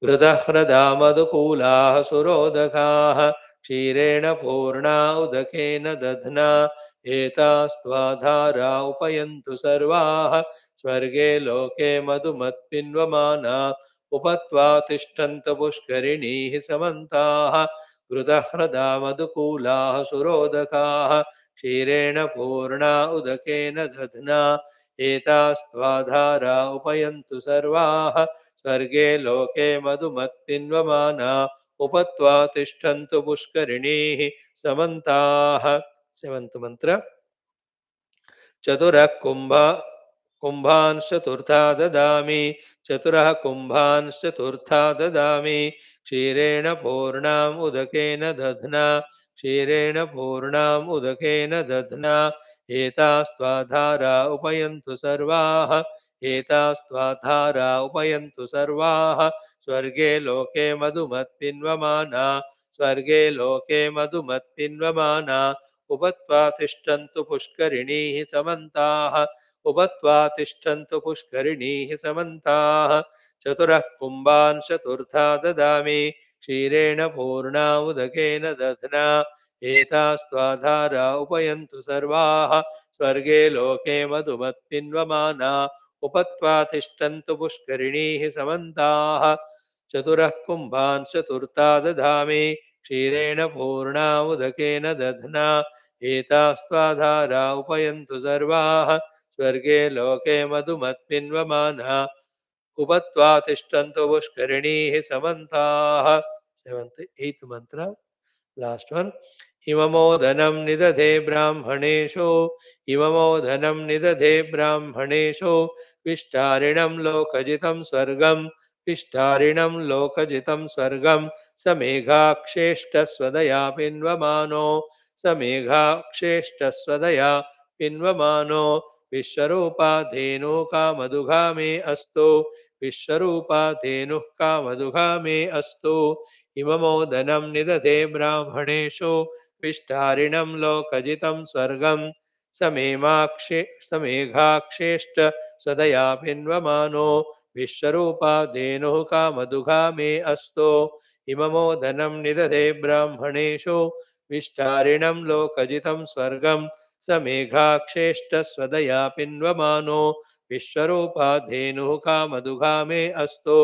घृतह्रदा मधुकूलाः सुरोदकाः क्षीरेण पूर्णा उदकेन दध्ना एतास्त्वाधारा उपयन्तु सर्वाः स्वर्गे लोके मधुमत्पिन्वमाना उपत्वा तिष्ठन्तु पुष्करिणीः समन्ताः घृतह्रदा मधुकूलाः सुरोदकाः क्षीरेण पूर्णा उदकेन दध्ना एतास्त्वाधारा उपयन्तु सर्वाः स्वर्गे लोके मधुमत्पिन्वमाना उपत्वा तिष्ठन्तु पुष्करिणीः समन्ताः. सेवन्थ मंत्र. चतुरः कुम्भांश्चतुर्था ददामि चतुरः कुम्भांश्चतुर्था ददामि क्षीरेण पूर्णाम् उदकेन दध्ना क्षीरेण पूर्णाम् उदकेन दध्ना एतास्त्वाधारा उपयन्तु सर्वाः एतास्त्वाधारा उपयन्तु सर्वाः स्वर्गे लोके मधुमत्पिन्वमाना स्वर्गे लोके मधुमत्पिन्वमाना उपत्वा तिष्ठन्तु पुष्करिणीः समन्ताः उपत्वा तिष्ठन्तु पुष्करिणीः समन्ताः. चतुरः कुम्भान् चतुर्था ददामि क्षीरेण पूर्णा उदकेन दध्ना एतास्त्वाधारा उपयन्तु सर्वाः स्वर्गे लोके मधुमत्पिन्वमाना उपत्वा तिष्ठन्तु पुष्करिणीः समन्ताः. चतुरः कुम्भान् चतुर्था ददामि क्षीरेण पूर्णा उदकेन दध्ना एतास्त्वाधारा उपयन्तु सर्वाः स्वर्गे लोके मधुमत्पिन्वमाना उपत्वा तिष्ठन्तु पुष्करिणीः समन्ताः. सेवन्थ एथ मंत्र, लास्ट वन. इममोदनं निदधे ब्राह्मणेषु इममोदनं निदधे ब्राह्मणेषु विष्टारिणं लोकजितं स्वर्गं विष्टारिणं लोकजितं स्वर्गं समेघाक्षेष्टस्वदया पिन्वमानो समेघाक्षेष्टस्वदया पिन्वमानो विश्वरूपा धेनुः कामदुघा मे अस्तु विश्वरूपा धेनुः कामदुघा मे अस्तु. इममोदनं निदधे ब्राह्मणेषु विष्टारिणं लोकजितं स्वर्गं समेघाक्षेष्ट सदया पिन्वमानो विश्वरूपा धेनुः कामदुघा मे अस्तु. इममोदनं निदधे ब्राह्मणेषु विष्टारिणं लोकजितं स्वर्गं समेघाक्षेष्ट स्वदया पिन्वमानो विश्वरूपा धेनुः कामदुघा मे अस्तु.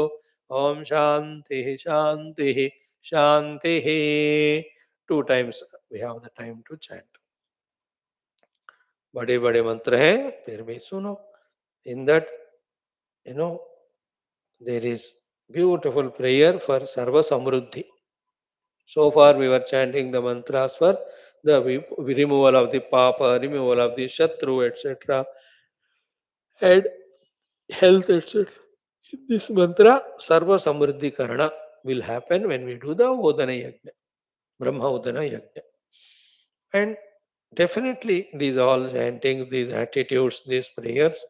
ओम शांति शांति शांति. 2 times we have the time to chant. बड़े बड़े मंत्र हैं, फिर भी सुनो. In that, there is beautiful prayer for Sarva Samruddhi. So far we were chanting the mantras for the removal of the papa, removal of the shatru, etc. and health, etc. In this mantra, Sarva Samruddhi Karana will happen when we do the Odana Yajna, Brahma Odana Yajna. And definitely these all chantings, these attitudes, these prayers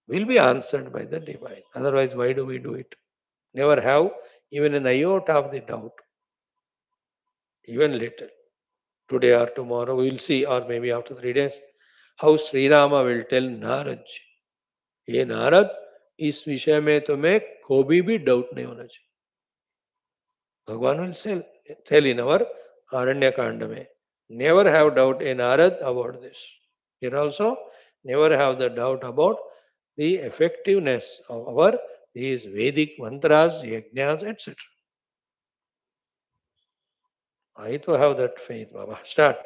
will be answered by the divine. Otherwise, why do we do it? Never have even an iota of the doubt, even little. Today or tomorrow, we will see, or maybe after 3 days, how Sri Rama will tell Narad, ये नारद इस विषय में तुम्हें कोई भी doubt नहीं होना चाहिए. भगवान will tell in our Aranya Kanda में, never have doubt in Narad about this. Here also, never have the doubt about the effectiveness of our these Vedic mantras, yajnas, etc. I too have that faith, Baba. Start.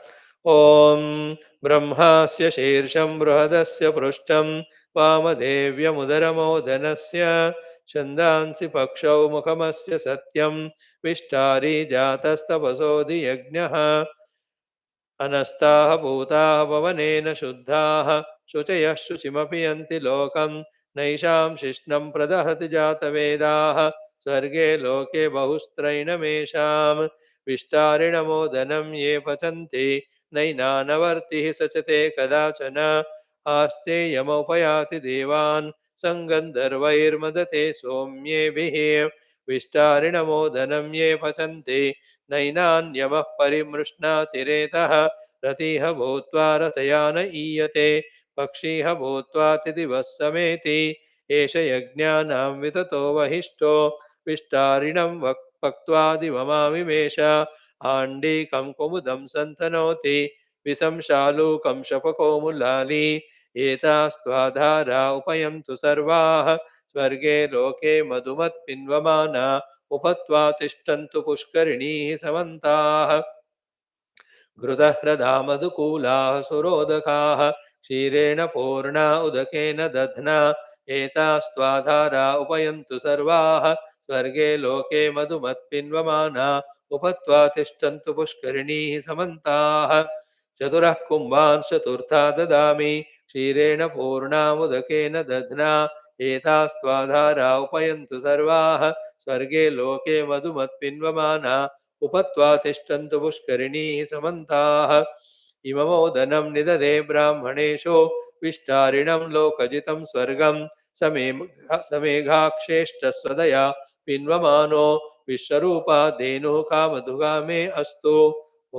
Om Brahmasya Shirsham Brahadasya Prushtam Vamadevyamudaramodhanasya Chandansi Pakshau Mukhamasya Satyam Vishtari Jatastapasodhi Yajnaha अनस्ताः भूताः पवनेन शुद्धाः शुचयः शुचिमपि यन्ति लोकं नैषां शिष्णं प्रदहति जातवेदाः स्वर्गे लोके बहुस्त्रैणमेषां विष्टारिणमोदनं ये पचन्ति नैनानवर्तिः स च ते कदाचन आस्ते यमोपयाति देवान् सङ्गन्धर्वैर्मदते सौम्येभिः विष्टारिणमोदनं ये पचन्ति नैनान्यमः परिमृष्णातिरेतः रतिः भूत्वा रथयान ईयते पक्षिः भूत्वा तिदिवः समेति एष यज्ञानां विततो वहिष्ठो विष्टारिणं पक्त्वा दिवमाविवेश आण्डीकं कुमुदं सन्तनोति विषंशालूकं शफकोमुलाली एतास्त्वाधारा उपयन्तु सर्वाः स्वर्गे लोके मधुमत्पिन्वमाना उपत्वा तिष्ठन्तु पुष्करिणीः समन्ताः घृतह्रदामधुकूलाः सुरोदकाः क्षीरेण पूर्णा उदकेन दध्ना एतास्त्वाधारा उपयन्तु सर्वाः स्वर्गे लोके मधुमत्पिन्वमाना उपत्वा तिष्ठन्तु पुष्करिणीः समन्ताः चतुरः कुम्भान् चतुर्था ददामि क्षीरेण पूर्णामुदकेन दध्ना एतास्त्वाधारा उपयन्तु सर्वाः स्वर्गे लोके मधुमत्पिन्वमाना उपत्वा तिष्ठन्तु पुष्करिणीः समन्ताः इममोदनं निददे ब्राह्मणेषु विष्टारिणं लोकजितं स्वर्गं समेघाक्षेष्टस्वदया पिन्वमानो विश्वरूपा धेनुः कामधुगामे अस्तु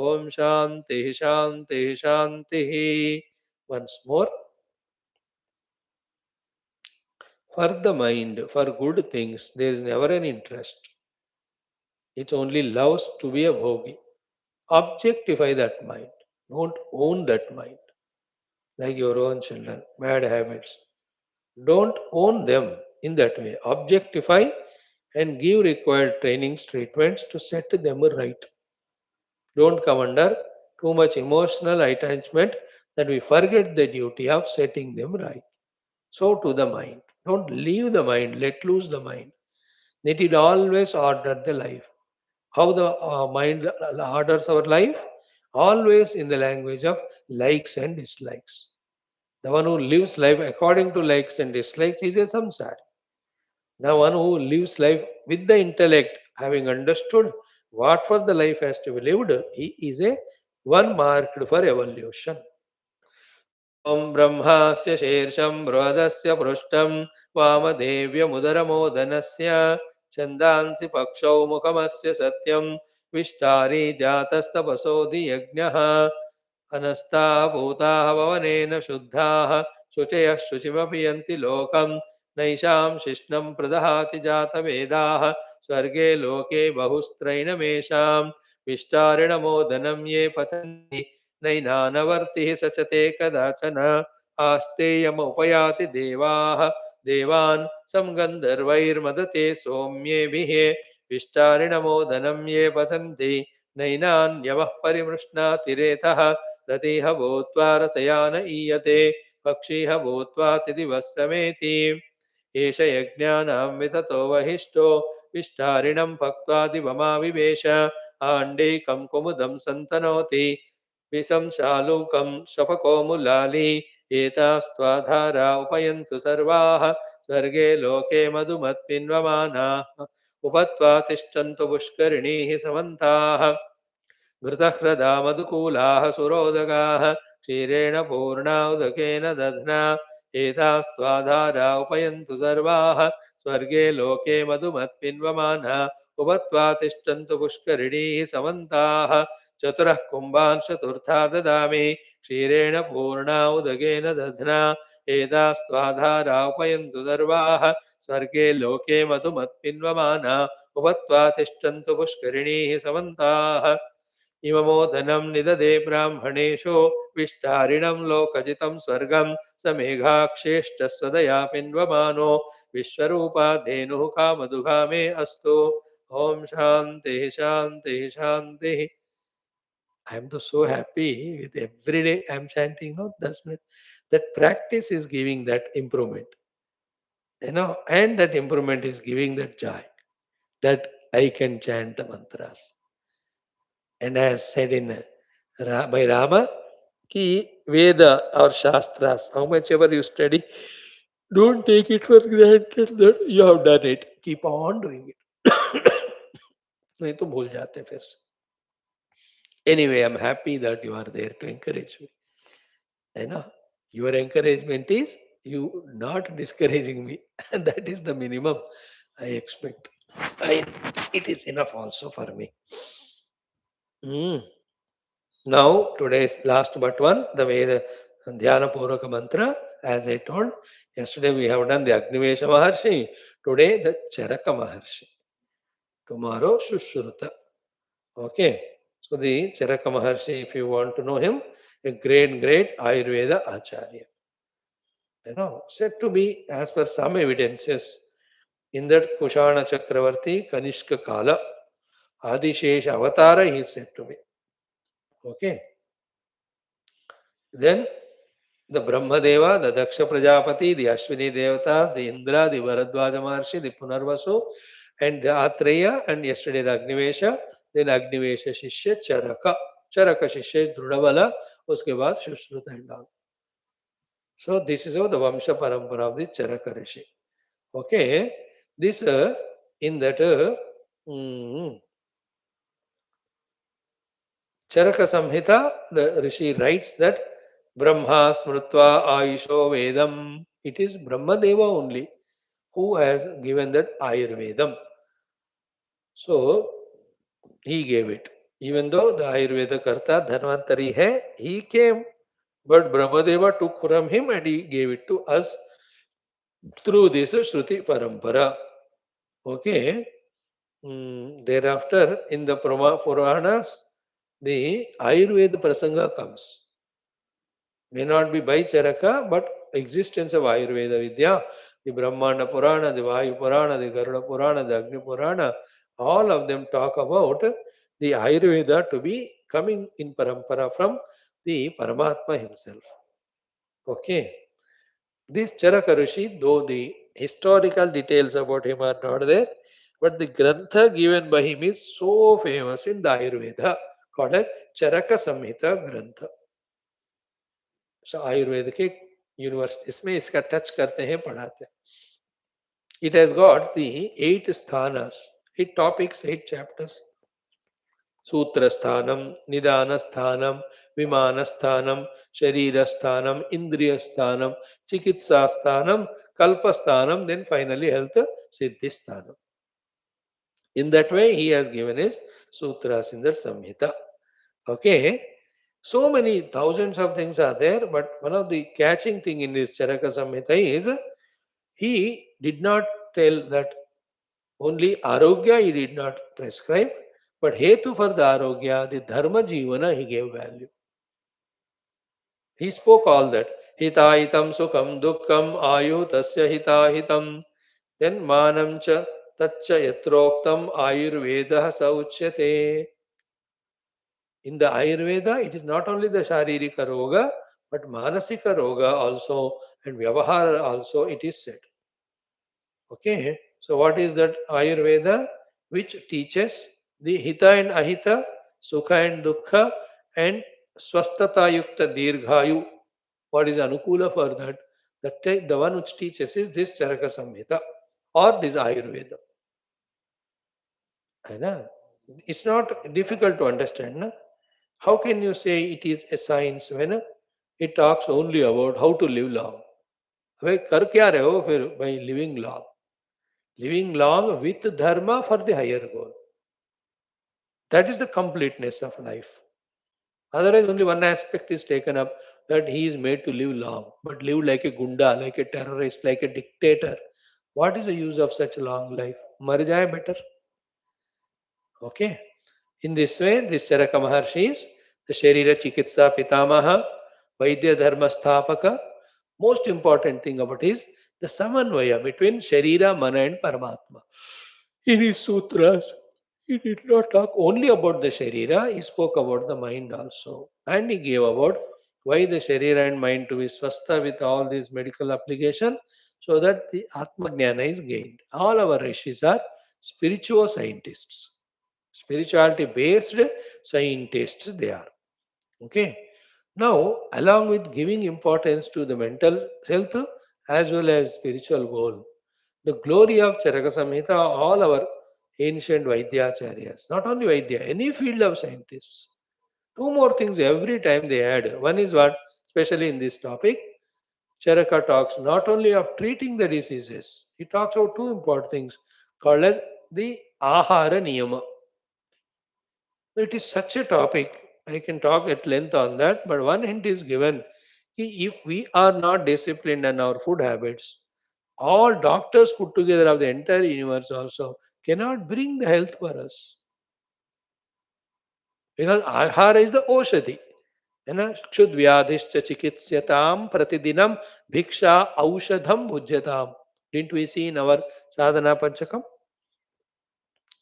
ॐ शान्तिः शान्तिः शान्तिः. Once more, for the mind, for good things, there is never an interest. It only loves to be a bhogi. Objectify that mind. Don't own that mind. Like your own children, bad habits. Don't own them in that way. Objectify and give required trainings, treatments to set them right. Don't come under too much emotional attachment that we forget the duty of setting them right. So to the mind. Don't leave the mind, let loose the mind. Let it always order the life. How the mind orders our life? Always in the language of likes and dislikes. The one who lives life according to likes and dislikes is a samsar. The one who lives life with the intellect, having understood what for the life has to be lived, he is a one marked for evolution. Om Brahmasya Shirsham Brodasya Prushtam Vamadevyamudaramodhanasya Chandansi Pakshau Mukhamasya Satyam Vishtari Jatastapasodhi Yajnaha अनस्ताः भूताः पवनेन शुद्धाः शुचयः शुचिमपि यन्ति लोकं नैषां शिष्णं प्रदहाति जातवेदाः स्वर्गे लोके बहुस्त्रैणमेषां विष्टारिणमोदनं ये पचन्ति नैनानवर्तिः स च ते कदाचन आस्तेयमुपयाति देवाः देवान् समगन्धर्वैर्मदते सौम्येभिः विष्टारिणमोदनं ये पचन्ति नैनान्यमः परिमृष्णातिरेतः रतिः भूत्वा रथयान ईयते पक्षिः भूत्वा तिदिवः समेति एष यज्ञानां विततो वहिष्ठो विष्टारिणं पक्त्वा दिवमाविवेश आण्डीकं कुमुदं सन्तनोति विषंशालूकं शफकोमुलाली एतास्त्वाधारा उपयन्तु सर्वाः स्वर्गे लोके मधुमत्पिन्वमानाः उपत्वा तिष्ठन्तु पुष्करिणीः समन्ताः घृतह्रदा मधुकूलाः सुरोदगाः क्षीरेण पूर्णा उदकेन दध्ना एतास्त्वाधारा उपयन्तु सर्वाः स्वर्गे लोके मधुमत्पिन्वमाना उपत्वा तिष्ठन्तु पुष्करिणीः समन्ताः चतुरः कुम्भान् चतुर्था ददामि क्षीरेण पूर्णा उदकेन दध्ना एतास्त्वाधारा उपयन्तु सर्वाः स्वर्गे लोके मधुमत्पिन्वमाना उपत्वा तिष्ठन्तु पुष्करिणीः समन्ताः इममोदनं निददे ब्राह्मणेषु विष्टारिणं लोकजितं स्वर्गं समेघाक्षेष्टस्वदया पिन्वमानो विश्वरूपा धेनुः कामधुगामे अस्तु ॐ शान्तिः शान्तिः शान्तिः. I am so happy with every day I am chanting. No, that's mean that practice is giving that improvement. And that improvement is giving that joy that I can chant the mantras. And as said in by Rama, ki Veda or Shastras, how much ever you study, don't take it for granted that you have done it. Keep on doing it. नहीं तो भूल जाते फिर से. Anyway, I'm happy that you are there to encourage me. Your encouragement is you not discouraging me, and that is the minimum I expect. It is enough also for me. Mm. Now, today's last but one, the Veda Dhyana Puraka Mantra, as I told, yesterday we have done the Agnivesha Maharshi, today the Charaka Maharshi, tomorrow Shushruta. Okay, so the Charaka Maharshi, if you want to know him, a great Ayurveda Acharya. Said to be, as per some evidences, in that Kushana Chakravarti, Kanishka Kala, Adishesha Avatara, he is said to be. Okay. Then the Brahmadeva, the Daksha Prajapati, the Ashwini Devatas, the Indra, the Bharadwaja Maharshi, the Punarvasu, and the Atreya, and yesterday the Agnivesha, then Agnivesha Shishya Charaka. Charaka Shishya is Drudabala, uske baad Shushruta and all. So this is how the Vamsha Parampara of the Charaka Rishi. Okay, this in that Charaka Samhita, the Rishi writes that Brahma Smrutva Ayusho Vedam. It is Brahmadeva only who has given that Ayurvedam. So he gave it. Even though the Ayurveda Karta Dhanvantari hai, he came, but Brahmadeva took from him and he gave it to us through this Shruti Parampara. Okay. Thereafter, in the Puranas, the Ayurveda Prasanga comes. May not be by Charaka, but existence of Ayurveda Vidya, the Brahmanda Purana, the Vayu Purana, the Garuda Purana, the Agni Purana, all of them talk about the Ayurveda to be coming in Parampara from the Paramatma himself. Okay. This Charaka Rishi, though the historical details about him are not there, but the Grantha given by him is so famous in the Ayurveda, called as Charaka Samhita Grantha. So Ayurveda के universities में इसका touch करते हैं, पढ़ाते हैं. It has got the 8 sthanas, 8 topics, 8 chapters. Sutra sthanam, Nidana sthanam, Vimana sthanam, Sharira sthanam, Indriya sthanam, Chikitsa sthanam, Kalpa sthanam, then finally health Siddhi sthanam. In that way, he has given his sutras in that Samhita. Okay. So many thousands of things are there, but one of the catching thing in this Charaka Samhita is he did not tell that only Arogya he did not prescribe, but Hetu for the Arogya, the Dharma Jivana, he gave value. He spoke all that. Hitahitam Sukham Dukkam Ayu Tasya Hitahitam. Then Manam Cha Tatcha Yatroktam Ayurveda Sauchyate. In the Ayurveda, it is not only the Sharirika Roga, but Manasika Roga also and Vyavahara also it is said. Okay, so what is that Ayurveda? Which teaches the Hita and Ahita, Sukha and Dukkha, and Swasthata Yukta Dirghayu. What is Anukula for that? The one which teaches is this Charaka Samhita or this Ayurveda. It's not difficult to understand. Na? How can you say it is a science when it talks only about how to live long? भाई कर क्या रहे हो फिर by living long? Living long with dharma for the higher goal. That is the completeness of life. Otherwise, only one aspect is taken up, that he is made to live long, but live like a gunda, like a terrorist, like a dictator. What is the use of such a long life? Mar jaye better. Okay. In this way, this Charaka Maharshi is the Sharira Chikitsa Pitamaha, Vaidya Dharma Sthapaka. Most important thing about is the Samanvaya between Sharira, Mana and Paramatma. In his sutras, He did not talk only about the Sharira, he spoke about the mind also. And he gave about why the Sharira and mind to be swastha with all these medical application so that the Atma Jnana is gained. All our rishis are spiritual scientists. Spirituality based scientists they are. Okay. Now, along with giving importance to the mental health as well as spiritual goal, the glory of Charaka Samhita, all our ancient Vaidyacharyas, not only Vaidya, any field of scientists. Two more things every time they add. One is what, especially in this topic, Charaka talks not only of treating the diseases, he talks about two important things called as the Ahara Niyama. It is such a topic, I can talk at length on that, but one hint is given. If we are not disciplined in our food habits, all doctors put together of the entire universe also cannot bring the health for us. Because ahara is the oshadi. Kshudvyadhishcha chikitsyataam pratidinam bhiksha aushadham bhujyatam. Didn't we see in our sadhana panchakam?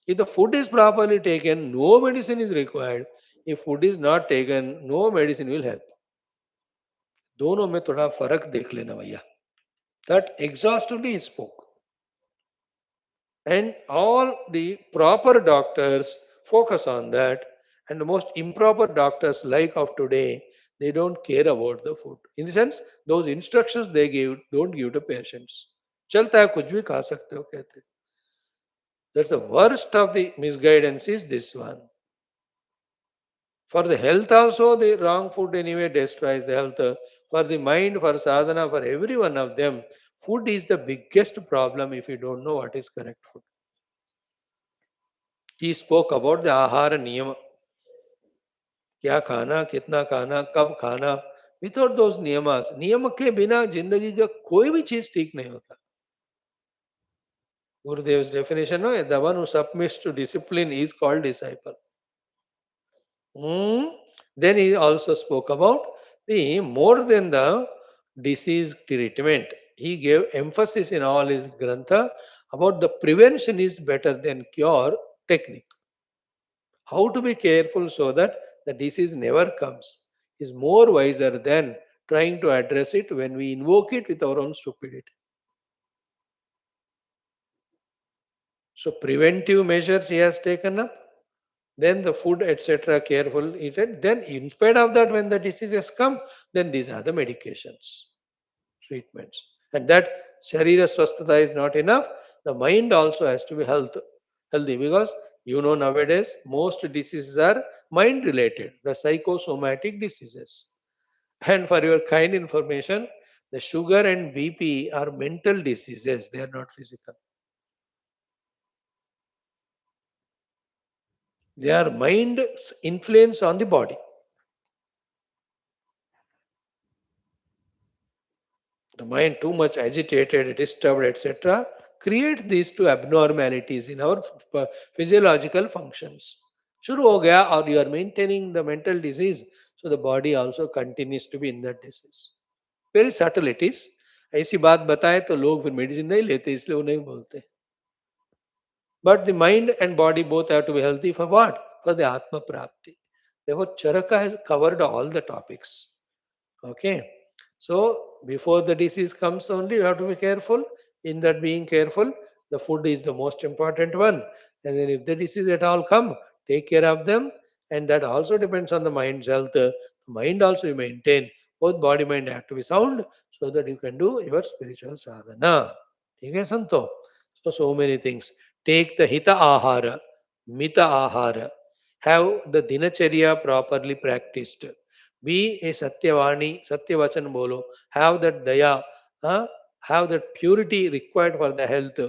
If the food is properly taken, no medicine is required. If food is not taken, no medicine will help. दोनों में थोड़ा फर्क देख लेना भैया. That exhaustively he spoke. And all the proper doctors focus on that. And the most improper doctors, like of today, they don't care about the food. In the sense, those instructions they give, don't give to patients. चलता है कुछ भी खा सकते हो कहते. That's the worst of the misguidance is this one. For the health also, the wrong food anyway destroys the health. For the mind, for sadhana, for every one of them, food is the biggest problem if you don't know what is correct food. He spoke about the ahara niyama. क्या खाना कितना खाना कब खाना without those नियमास नियम के बिना जिंदगी का कोई भी चीज ठीक नहीं होता Gurudev's definition no the one who submits to discipline is called disciple. Hmm. Then he also spoke about the more than the disease treatment. He gave emphasis in all his grantha about the prevention is better than cure technique. How to be careful so that the disease never comes is more wiser than trying to address it when we invoke it with our own stupidity. So preventive measures he has taken up, then the food, etc., careful eaten. Then in spite of that, when the disease has come, then these are the medications, treatments. And that Sharira Swasthata is not enough. The mind also has to be healthy because nowadays most diseases are mind related, the psychosomatic diseases. And for your kind information, the sugar and BP are mental diseases, they are not physical. They are mind's influence on the body. The mind too much agitated, disturbed, etc., creates these two abnormalities in our physiological functions. Shuru ho gaya or you are maintaining the mental disease, so the body also continues to be in that disease. Very subtle it is. ऐसी बात बताए तो लोग फिर medicine नहीं लेते इसलिए वो नहीं बोलते. But the mind and body both have to be healthy for what? For the Atma Prapti. Therefore, Charaka has covered all the topics. Okay. So, before the disease comes only, you have to be careful. In that being careful, the food is the most important one. And then if the disease at all come, take care of them. And that also depends on the mind's health. The mind also you maintain. Both body mind have to be sound so that you can do your spiritual sadhana. Okay, Santo? So many things. Take the Hita Ahara, Mita Ahara. Have the Dinacharya properly practiced. Be a Satyavani, Satyavachan bolo. Have that Daya, huh? Have that purity required for the health.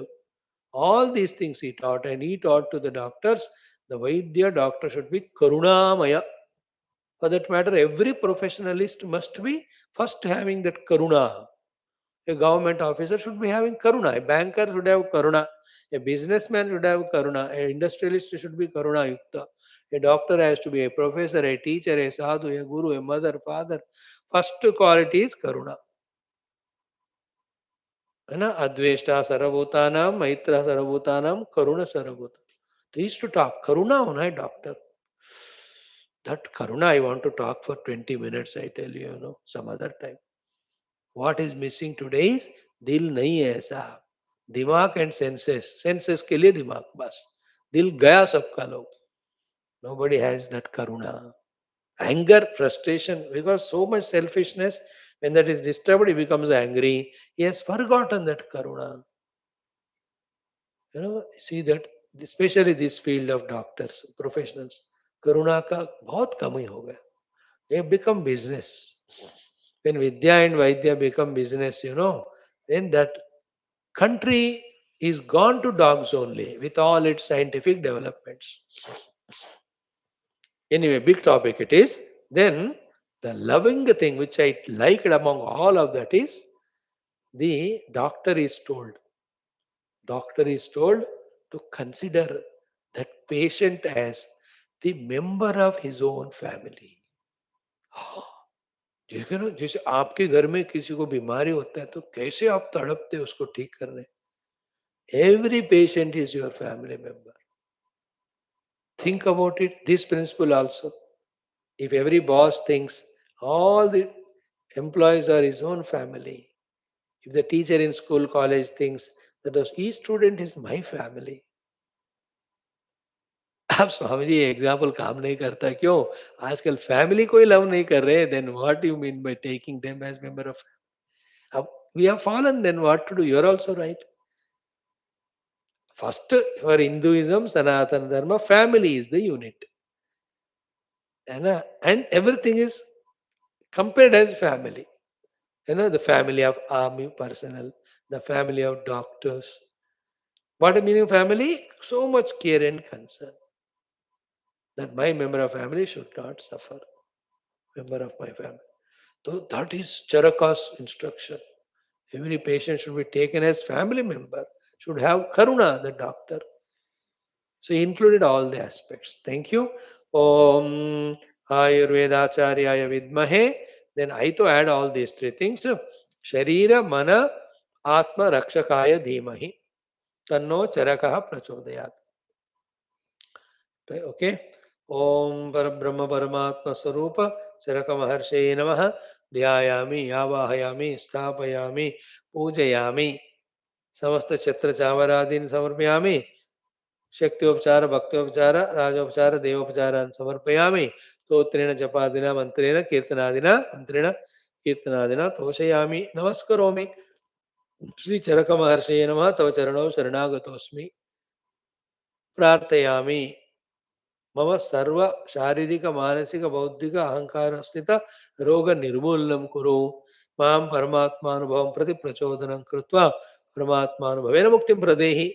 All these things he taught, and he taught to the doctors. The Vaidya doctor should be Karunamaya. For that matter, every professionalist must be first having that Karuna. A government officer should be having karuna. A banker should have karuna. A businessman should have karuna. A industrialist should be karuna yukta. A doctor has to be a professor, a teacher, a sadhu, a guru, a mother, father. First quality is karuna. है ना अद्वेष्टा सर्वभूतानाम मैत्र सर्वभूतानाम करुण सर्वभूत तो used to talk. Karuna hona hai doctor. That Karuna I want to talk for 20 minutes, I tell you, some other time. What is missing today is दिल नहीं है ऐसा. दिमाग and senses. Senses के लिए दिमाग बस. दिल गया सबका लोग. Nobody has that Karuna. Anger, frustration, because so much selfishness, when that is disturbed, he becomes angry. He has forgotten that Karuna. See that, especially this field of doctors, professionals, Karuna का बहुत कम ही हो गया. They have become business. When Vidya and Vaidya become business, then that country is gone to dogs only with all its scientific developments. Anyway, big topic it is. Then the loving thing which I liked among all of that is the doctor is told to consider that patient as the member of his own family. जैसे आपके घर में किसी को बीमारी होता है तो कैसे आप तड़पते उसको ठीक करने. Every patient is your family member. Think about it, this principle also. If every boss thinks all the employees are his own family, if the teacher in school, college thinks that each student is my family, अब Swami ji example काम नहीं करता क्यों? आजकल family कोई love नहीं कर रहे. Then what you mean by taking them as member of. अब we have fallen, then what to do? You are also right. First for Hinduism, Sanatan Dharma, family is the unit, है ना. And everything is compared as family. The family of army personnel, the family of doctors. What is meaning of family? So much care and concern that my member of family should not suffer. Member of my family. So that is Charaka's instruction. Every patient should be taken as family member, should have Karuna, the doctor. So he included all the aspects. Thank you. Om Ayurvedacharyaya Vidmahe. Then I to add all these three things. Sharira Mana Atma Rakshakaya Dhimahi. Tanno Charakaha Prachodayat. Okay. Om Parabrahma Paramatma Sarupa Charaka Maharshe Namaha. Dhyayami, Yavahayami, Sthapayami, Pujayami. समस्त छत्र चावरादीन समर्पयामि. शक्त्योपचार, भक्त्योपचार, राजोपचार, देवोपचार समर्पयामि. स्तोत्रेण जपादिना मंत्रेण कीर्तनादिना तोषयामि. नमस्करोमि. श्री चरक महर्षये नमः. तव चरणौ शरणागतोऽस्मि. प्रार्थयामि. मम सर्व शारीरिक मानसिक बौद्धिक अहंकार स्थित रोग निर्मूलनं कुरु. मां परमात्मानुभवं प्रति प्रचोदनं कृत्वा परमात्मानुभवेन मुक्तिं प्रदेहि.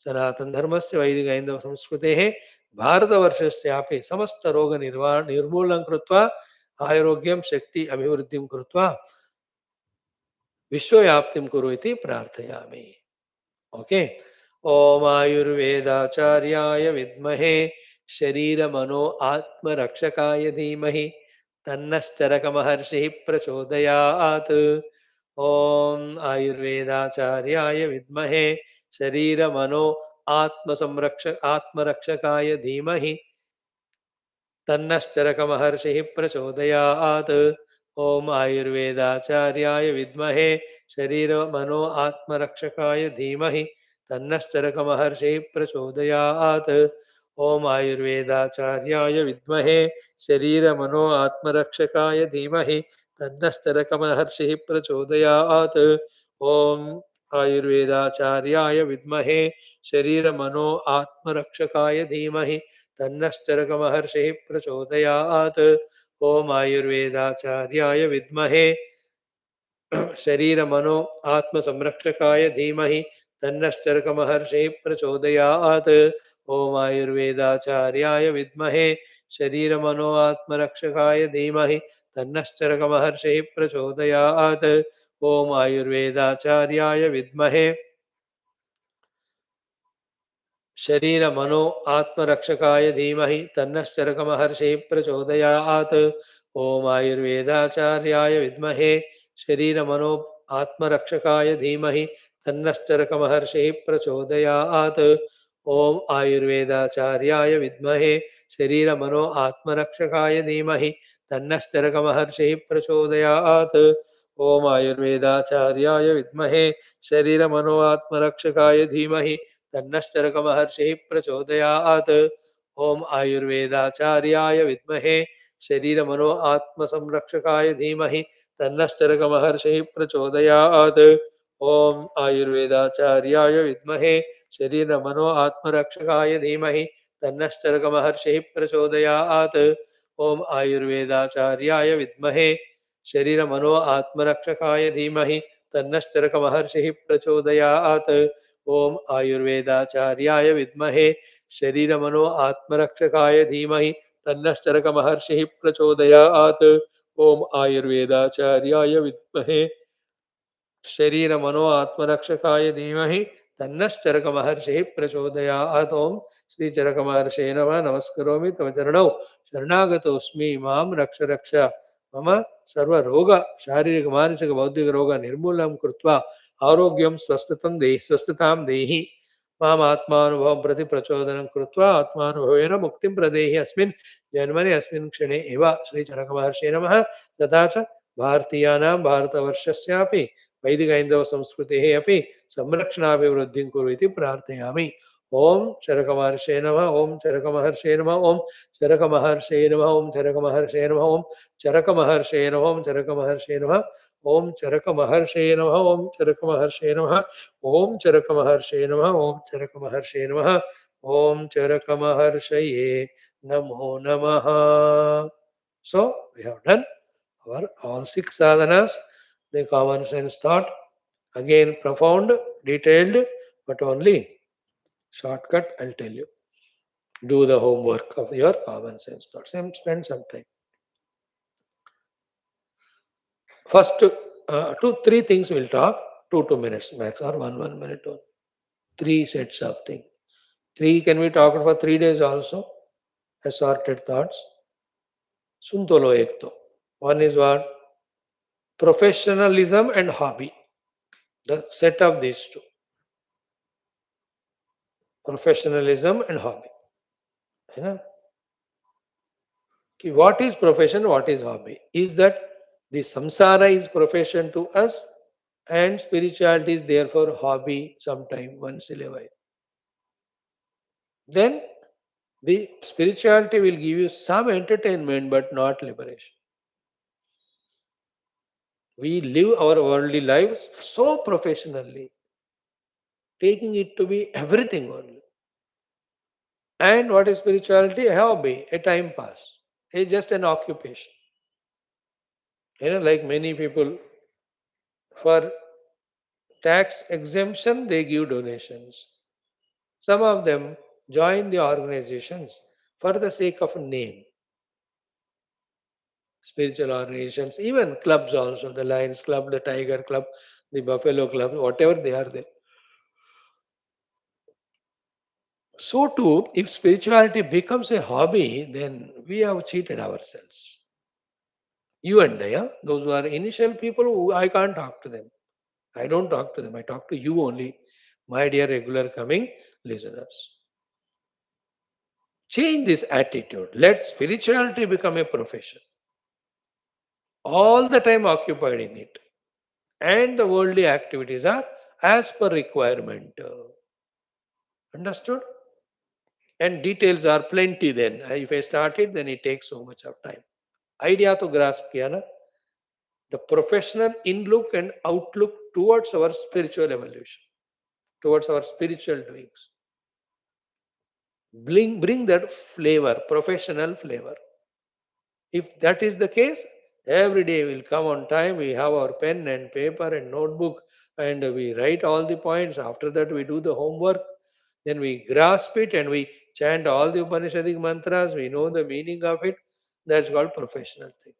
सनातन धर्म से वैदिक हैंदव संस्कृते भारतवर्षस्यापि समस्त रोग निर्मूलनं कृत्वा आरोग्यं शक्ति अभिवृद्धिं कृत्वा विश्वव्याप्तिं कुरु इति प्रार्थयामि. ओके. ओम आयुर्वेदाचार्याय विद्महे शरीर मनो आत्मरक्षकाय धीमहि तन्नश्चरक महर्षिः प्रचोदयात्. ओम आयुर्वेदाचार्याय विद्महे शरीर मनो आत्मरक्षकाय धीमहि तन्नश्चरक महर्षिः प्रचोदयात्. ओम आयुर्वेदाचार्याय विद्महे शरीर मनो आत्मरक्षकाय धीमहि तन्नश्चरक महर्षिः प्रचोदयात्. ओम आयुर्वेदाचार्याय विद्महे शरीर मनो आत्मरक्षकाय धीमहि तन्नश्चरक महर्षिः प्रचोदयात्. ओम आयुर्वेदाचार्याय विद्महे शरीर मनो आत्मरक्षकाय धीमहि तन्नश्चरक महर्षिः प्रचोदयात्. ओम आयुर्वेदाचार्याय विद्महे शरीर मनो आत्म संरक्षकाय धीमहि तन्नश्चरक महर्षिः प्रचोदयात्. ओम आयुर्वेदाचार्याय विद्महे शरीर मनो आत्मरक्षकाय धीमहि तन्नश्चरक महर्षिः प्रचोदयात्. ओम आयुर्वेदाचार्याय विद्महे शरीर मनो आत्मरक्षकाय धीमहि तन्नश्चरक महर्षिः प्रचोदयात्. ओम आयुर्वेदाचार्याय विद्महे शरीर मनो आत्मरक्षकाय धीमहि तन्नश्चरक महर्षिः प्रचोदयात्. ओम आयुर्वेदाचार्याय विद्महे शरीर मनो आत्मरक्षकाय धीमहि तन्नश्चरक महर्षि प्रचोदयात्। ओम आयुर्वेदाचार्याय विद्महे शरीर मनो आत्मरक्षकाय धीमहि तन्नश्चरक महर्षि प्रचोदयात्। ओम आयुर्वेदाचार्याय विद्महे शरीर मनो आत्म संरक्षकाय धीमहि तन्नश्चरक महर्षि प्रचोदयात्। ओम आयुर्वेदाचार्याय विद्महे शरीर मनो आत्मरक्षकाय धीमहि तन्नश्चरक महर्षि प्रचोदयात्। ओम आयुर्वेदाचार्याय विद्महे शरीर मनो आत्मरक्षकाय धीमहि तन्नश्चरक महर्षि प्रचोदयात्। ओम आयुर्वेदाचार्याय विद्महे शरीर मनो आत्मरक्षकाय धीमहि तन्नश्चरक महर्षि प्रचोदयात्। ओम आयुर्वेदाचार्याय विद्महे शरीर मनो आत्मरक्षकाय धीमहि तन्नश्चरक महर्षि प्रचोदयात्। ओम श्री चरक महर्षे नमः। नमस्करोमि तव चरणौ शरणागतोऽस्मि मां रक्ष रक्ष मम सर्व रोग शारीरिक मानसिक बौद्धिक रोग निर्मूलं कृत्वा आरोग्यं स्वस्थतां देहि माम आत्मानुभवं प्रति प्रचोदनं कृत्वा आत्मानुभवेन मुक्तिं प्रदेहि अस्मिन् जन्मनि अस्मिन् क्षणे एव श्री चरक महर्षे नमः। तथा च भारतीयानां भारतवर्षस्यापि वैदिक हैन्दव संस्कृतेः अपि संरक्षणाभिवृद्धिं कुरु इति प्रार्थयामि। ओम चरक महर्षे नमः। ओम चरक महर्षे नमः। ओम चरक महर्षे नमः। ओम चरक महर्षे नमः। ओम चरक महर्षे नमः। ओम चरक महर्षे नमः। ओम चरक महर्षे नमः। ओम चरक महर्षे नमः। ओम चरक महर्षे नमः। ओम चरक महर्षे नमः। ओम चरक महर्षये नमो नमः। So we have done our all 6 sadhanas, the common sense thought, again profound, detailed, but only shortcut. I'll tell you. Do the homework of your common sense thoughts and spend some time. First, 3 things we'll talk, 2 minutes max or 1 minute only. 3 sets of things. 3 can be talked for 3 days also. Assorted thoughts. Suntolo ek to. One is what? Professionalism and hobby. The set of these two. Professionalism and hobby. You know? What is profession? What is hobby? Is that the samsara is profession to us and spirituality is therefore hobby sometime once in a while. Then the spirituality will give you some entertainment but not liberation. We live our worldly lives so professionally, taking it to be everything only. And what is spirituality? A hobby, a time pass, just an occupation. Like many people, for tax exemption, they give donations. Some of them join the organizations for the sake of a name. Spiritual organizations, even clubs also, the Lions Club, the Tiger Club, the Buffalo Club, whatever they are there. So too, if spirituality becomes a hobby, then we have cheated ourselves. You and I, those who are initial people, who I can't talk to them. I don't talk to them. I talk to you only, my dear regular coming listeners. Change this attitude. Let spirituality become a profession. All the time occupied in it. And the worldly activities are as per requirement. Understood? And details are plenty then. If I start it, then it takes so much of time. Idea to grasp kiya na? The professional in-look and outlook towards our spiritual evolution, towards our spiritual doings. Bring that flavor, professional flavor. If that is the case, every day will come on time. We have our pen and paper and notebook and we write all the points. After that, we do the homework. Then we grasp it and we chant all the Upanishadic mantras. We know the meaning of it. That's called professional thing.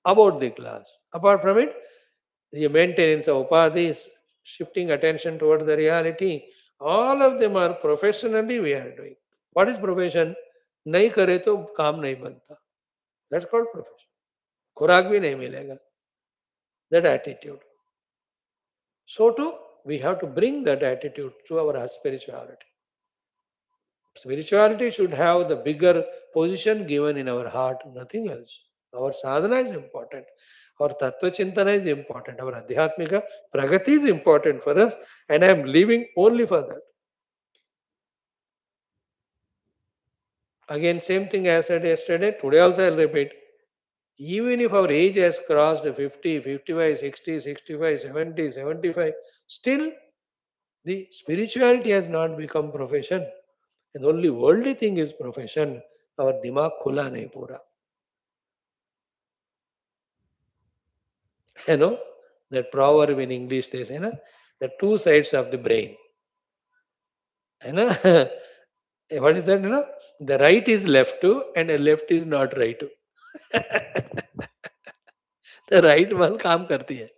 About the class. Apart from it, the maintenance of upadhis, shifting attention towards the reality, all of them are professionally we are doing. What is profession? नहीं करे तो काम नहीं बनता. That's called profession. खुराक भी नहीं मिलेगा. That attitude. So too, we have to bring that attitude to our spirituality. Spirituality should have the bigger position given in our heart, nothing else. Our sadhana is important. Our tattva chintana is important. Our adhyatmika pragati is important for us, and I am living only for that. Again, same thing I said yesterday, today also I'll repeat. Even if our age has crossed 50, 55, 60, 65, 70, 75, still the spirituality has not become profession. And only worldly thing is profession. Our dimag khula nahi pura. You know, that proverb in English they say, na, the two sides of the brain. You know, what is that? You know, the right is left to and the left is not right to. The right one काम करती है.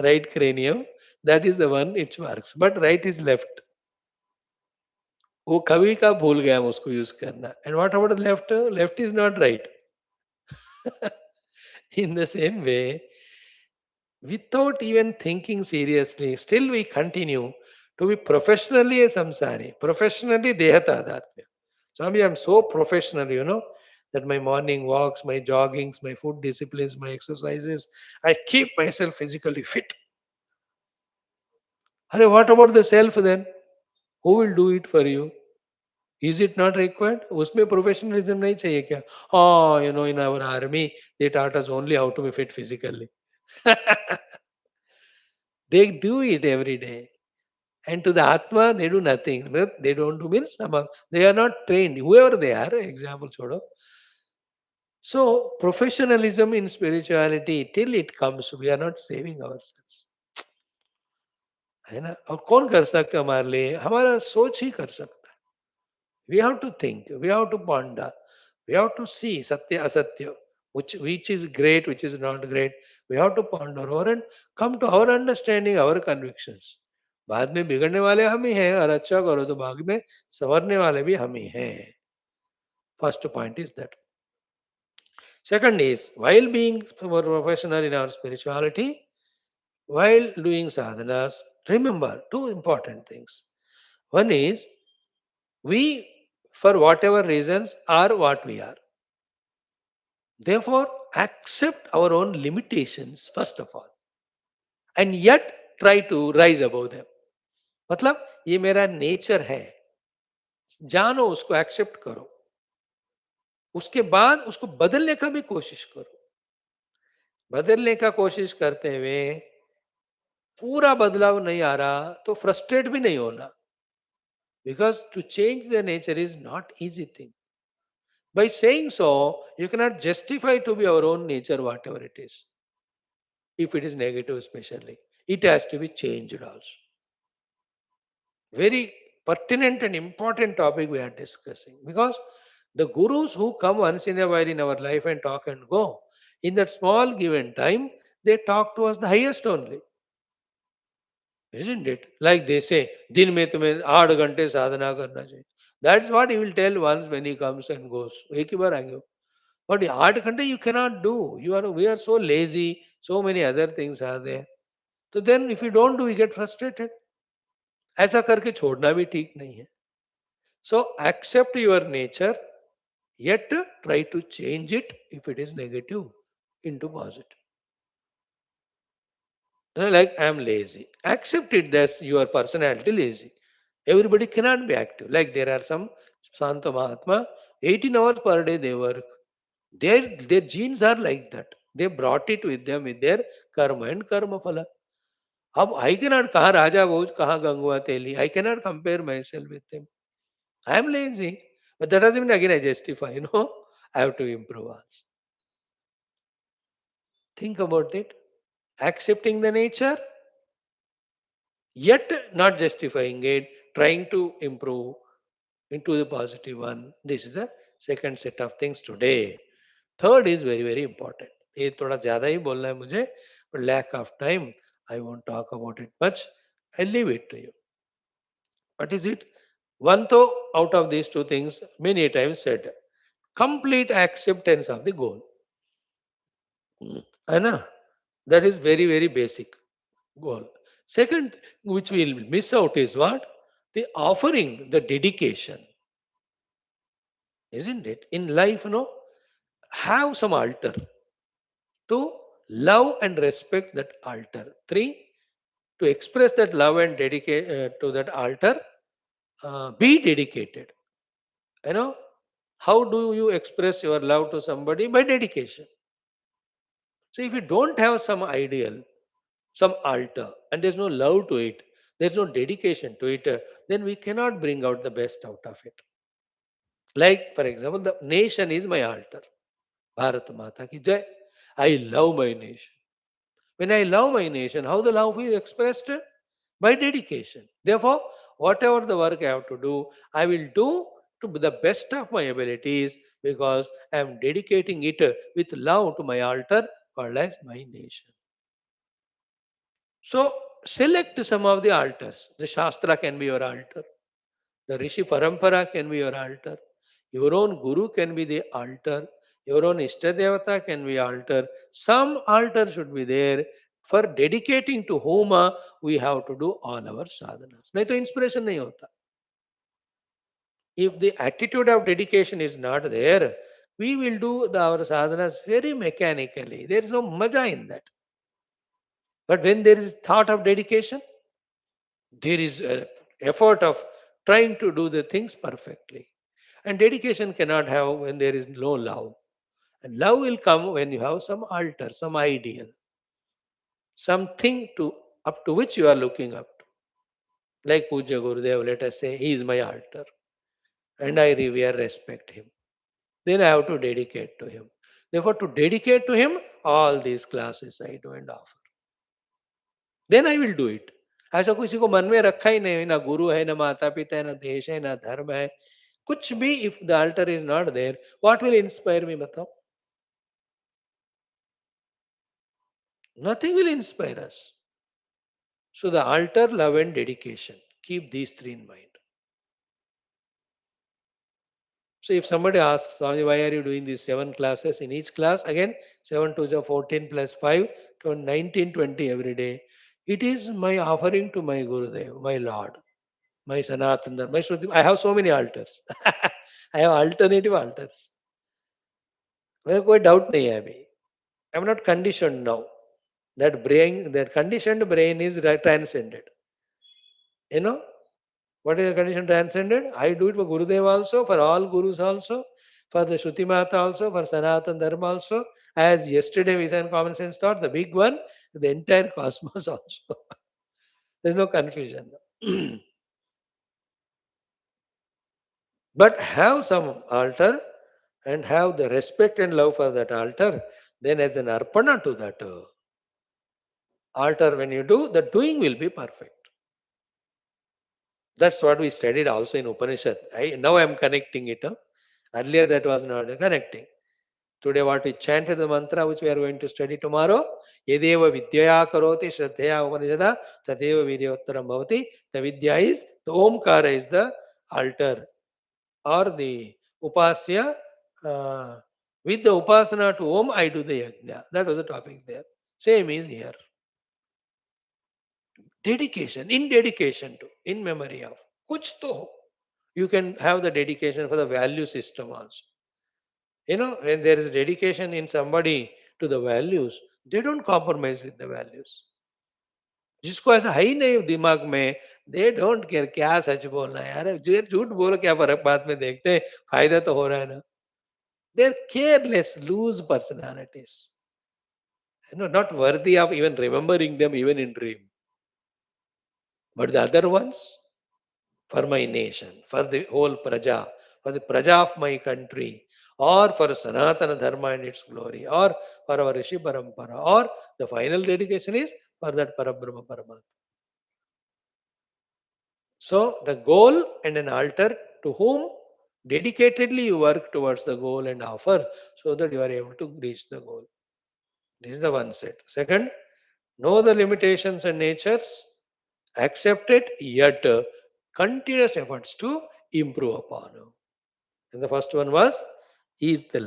Right cranium, that is the one it works. But right is left. वो कभी का भूल गया हम उसको यूज करना. And what about the left? Left is not right. In the same way, without even thinking seriously, still we continue to be professionally a samsari, professionally dehatadhatmya. Swami, I'm so professional, that my morning walks, my joggings, my food disciplines, my exercises, I keep myself physically fit. Arey, what about the self then? Who will do it for you? Is it not required? उसमें professionalism नहीं चाहिए क्या? Oh, in our army, they taught us only how to be fit physically. They do it every day. And to the Atma, they do nothing. They don't do means they are not trained. Whoever they are, example छोड़ो. So professionalism in spirituality, till it comes, we are not saving ourselves. है ना? और कौन कर सकता है हमारे लिए? हमारा सोच ही कर सकता है. We have to think. We have to ponder. We have to see satya asatya, which is great, which is not great. We have to ponder over and come to our understanding, our convictions. बाद में बिगड़ने वाले हम ही हैं और अच्छा करो तो बाद में संवरने वाले भी हम ही हैं. First point is that. Second is, while being professional in our spirituality, while doing sadhanas, remember two important things. One is, we, for whatever reasons, are what we are. Therefore, accept our own limitations, first of all, and yet try to rise above them. मतलब ये मेरा nature है, जानो उसको, accept करो, उसके बाद उसको बदलने का भी कोशिश करो. बदलने का कोशिश करते हुए पूरा बदलाव नहीं आ रहा तो फ्रस्ट्रेट भी नहीं होना. Because to change the nature is not easy thing. By saying so you can not justify to be our own nature whatever it is. If it is negative especially, it has to be changed also. Very pertinent and important topic we are discussing, because the gurus who come once in a while in our life and talk and go, in that small given time, they talk to us the highest only. Isn't it? Like they say, दिन में तुम्हें 8 घंटे साधना करना चाहिए. That's what he will tell once when he comes and goes. एक ही बार आएंगे. But 8 घंटे you cannot do. We are so lazy. So many other things are there. So then if you don't do, you get frustrated. ऐसा करके छोड़ना भी ठीक नहीं है. So accept your nature, yet try to change it if it is negative into positive. Like I am lazy. Accept it that your personality lazy. Everybody cannot be active. Like there are some Santa Mahatma, 18 hours per day they work. Their genes are like that. They brought it with them with their karma and karma phala. अब I cannot कहाँ राजा भोज कहाँ गंगवा तेली. I cannot compare myself with them. I am lazy. But that doesn't mean again I justify, I have to improve also. Think about it. Accepting the nature, yet not justifying it, trying to improve into the positive one. This is the second set of things today. Third is very, very important. ये थोड़ा ज़्यादा ही बोलना है मुझे, but lack of time, I won't talk about it much. I leave it to you. What is it? One though out of these two things, many times said, complete acceptance of the goal. है ना? That is very, very basic goal. Second, which we will miss out is what? The offering, the dedication. isn't it? In life, have some altar to love and respect that altar. Three, to express that love and dedicate to that altar, be dedicated. You know, how do you express your love to somebody? By dedication. So if you don't have some ideal, some altar, and there's no love to it, there's no dedication to it, then we cannot bring out the best out of it. Like, for example, the nation is my altar. Bharat Mata ki Jai. I love my nation. When I love my nation, how the love is expressed? By dedication. Therefore, whatever the work I have to do, I will do to the best of my abilities because I am dedicating it with love to my altar called as my nation. So, select some of the altars. The Shastra can be your altar. The Rishi Parampara can be your altar. Your own Guru can be the altar. Your own Ishtadevata can be altar. Some altar should be there for dedicating to whom we have to do all our sadhanas. नहीं तो inspiration नहीं होता. If the attitude of dedication is not there, we will do our sadhanas very mechanically. There is no maja in that. But when there is thought of dedication, there is an effort of trying to do the things perfectly. And dedication cannot have when there is no love. And love will come when you have some altar, some ideal, something to up to which you are looking up to. Like Puja Gurudev, let us say, he is my altar. And I revere, respect him. Then I have to dedicate to him. Therefore, to dedicate to him, all these classes I do and offer. Then I will do it. ऐसा किसी को मन में रखा ही नहीं, ना गुरु है, ना माता पिता है, ना देश है, ना धर्म है, कुछ भी. If the altar is not there, what will inspire me? बताओ. Nothing will inspire us. So the altar, love and dedication. Keep these three in mind. So if somebody asks, Swami, why are you doing these 7 classes? In each class, again, 7 to 14 plus 5 to 19, 20 every day. It is my offering to my Gurudev, my Lord, my Sanatana, my Shruti. I have so many altars. I have alternative altars. मेरे कोई doubt नहीं है अभी. I'm not conditioned now. That brain, that conditioned brain is transcended. You know, what is the condition transcended? I do it for Gurudev also, for all Gurus also, for the Shruti Mata also, for Sanatan Dharma also. As yesterday we said in Common Sense Thought, the big one, the entire cosmos also. There's no confusion. But have some altar and have the respect and love for that altar. Then as an arpana to that altar, when you do, the doing will be perfect. That's what we studied also in Upanishad. Now I am connecting it. Earlier that was not connecting. Today what we chanted the mantra which we are going to study tomorrow. Yedeva vidyaya karoti shraddhaya upanishada tadeva viryottaram bhavati. The vidya is, the OMKARA is the altar or the upasya. With the upasana to Om, I do the yajna. That was the topic there. Same is here. Dedication, in dedication to, in memory of. Kuch to ho. You can have the dedication for the value system also. When there is dedication in somebody to the values, they don't compromise with the values. जिसको ऐसा है ही नहीं दिमाग में, they don't care क्या सच बोलना है यार, जो झूठ बोलो क्या फर्क, बाद में देखते हैं, फायदा तो हो रहा है ना. They're careless, loose personalities. Not worthy of even remembering them even in dream. But the other ones, for my nation, for the whole praja, for the praja of my country, or for Sanatana Dharma and its glory, or for our Rishi Parampara, or the final dedication is for that Parabrahma Paramatma. So the goal and an altar to whom dedicatedly you work towards the goal and offer so that you are able to reach the goal. This is the one set. Second, know the limitations and natures, accept it, yet continuous efforts to improve upon. And the first one was, is the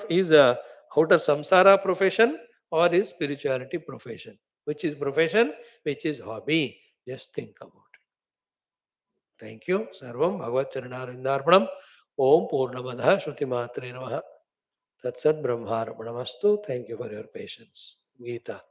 is a outer samsara profession or is spirituality profession? Which is profession, which is hobby? Just think about it. Thank you. Sarvam Bhagavad Charanarvindarpanam. Om Purnamadaha Shruti Matre Namaha. Tatsat Brahmarpणमस्तु. Thank you for your patience. Gita.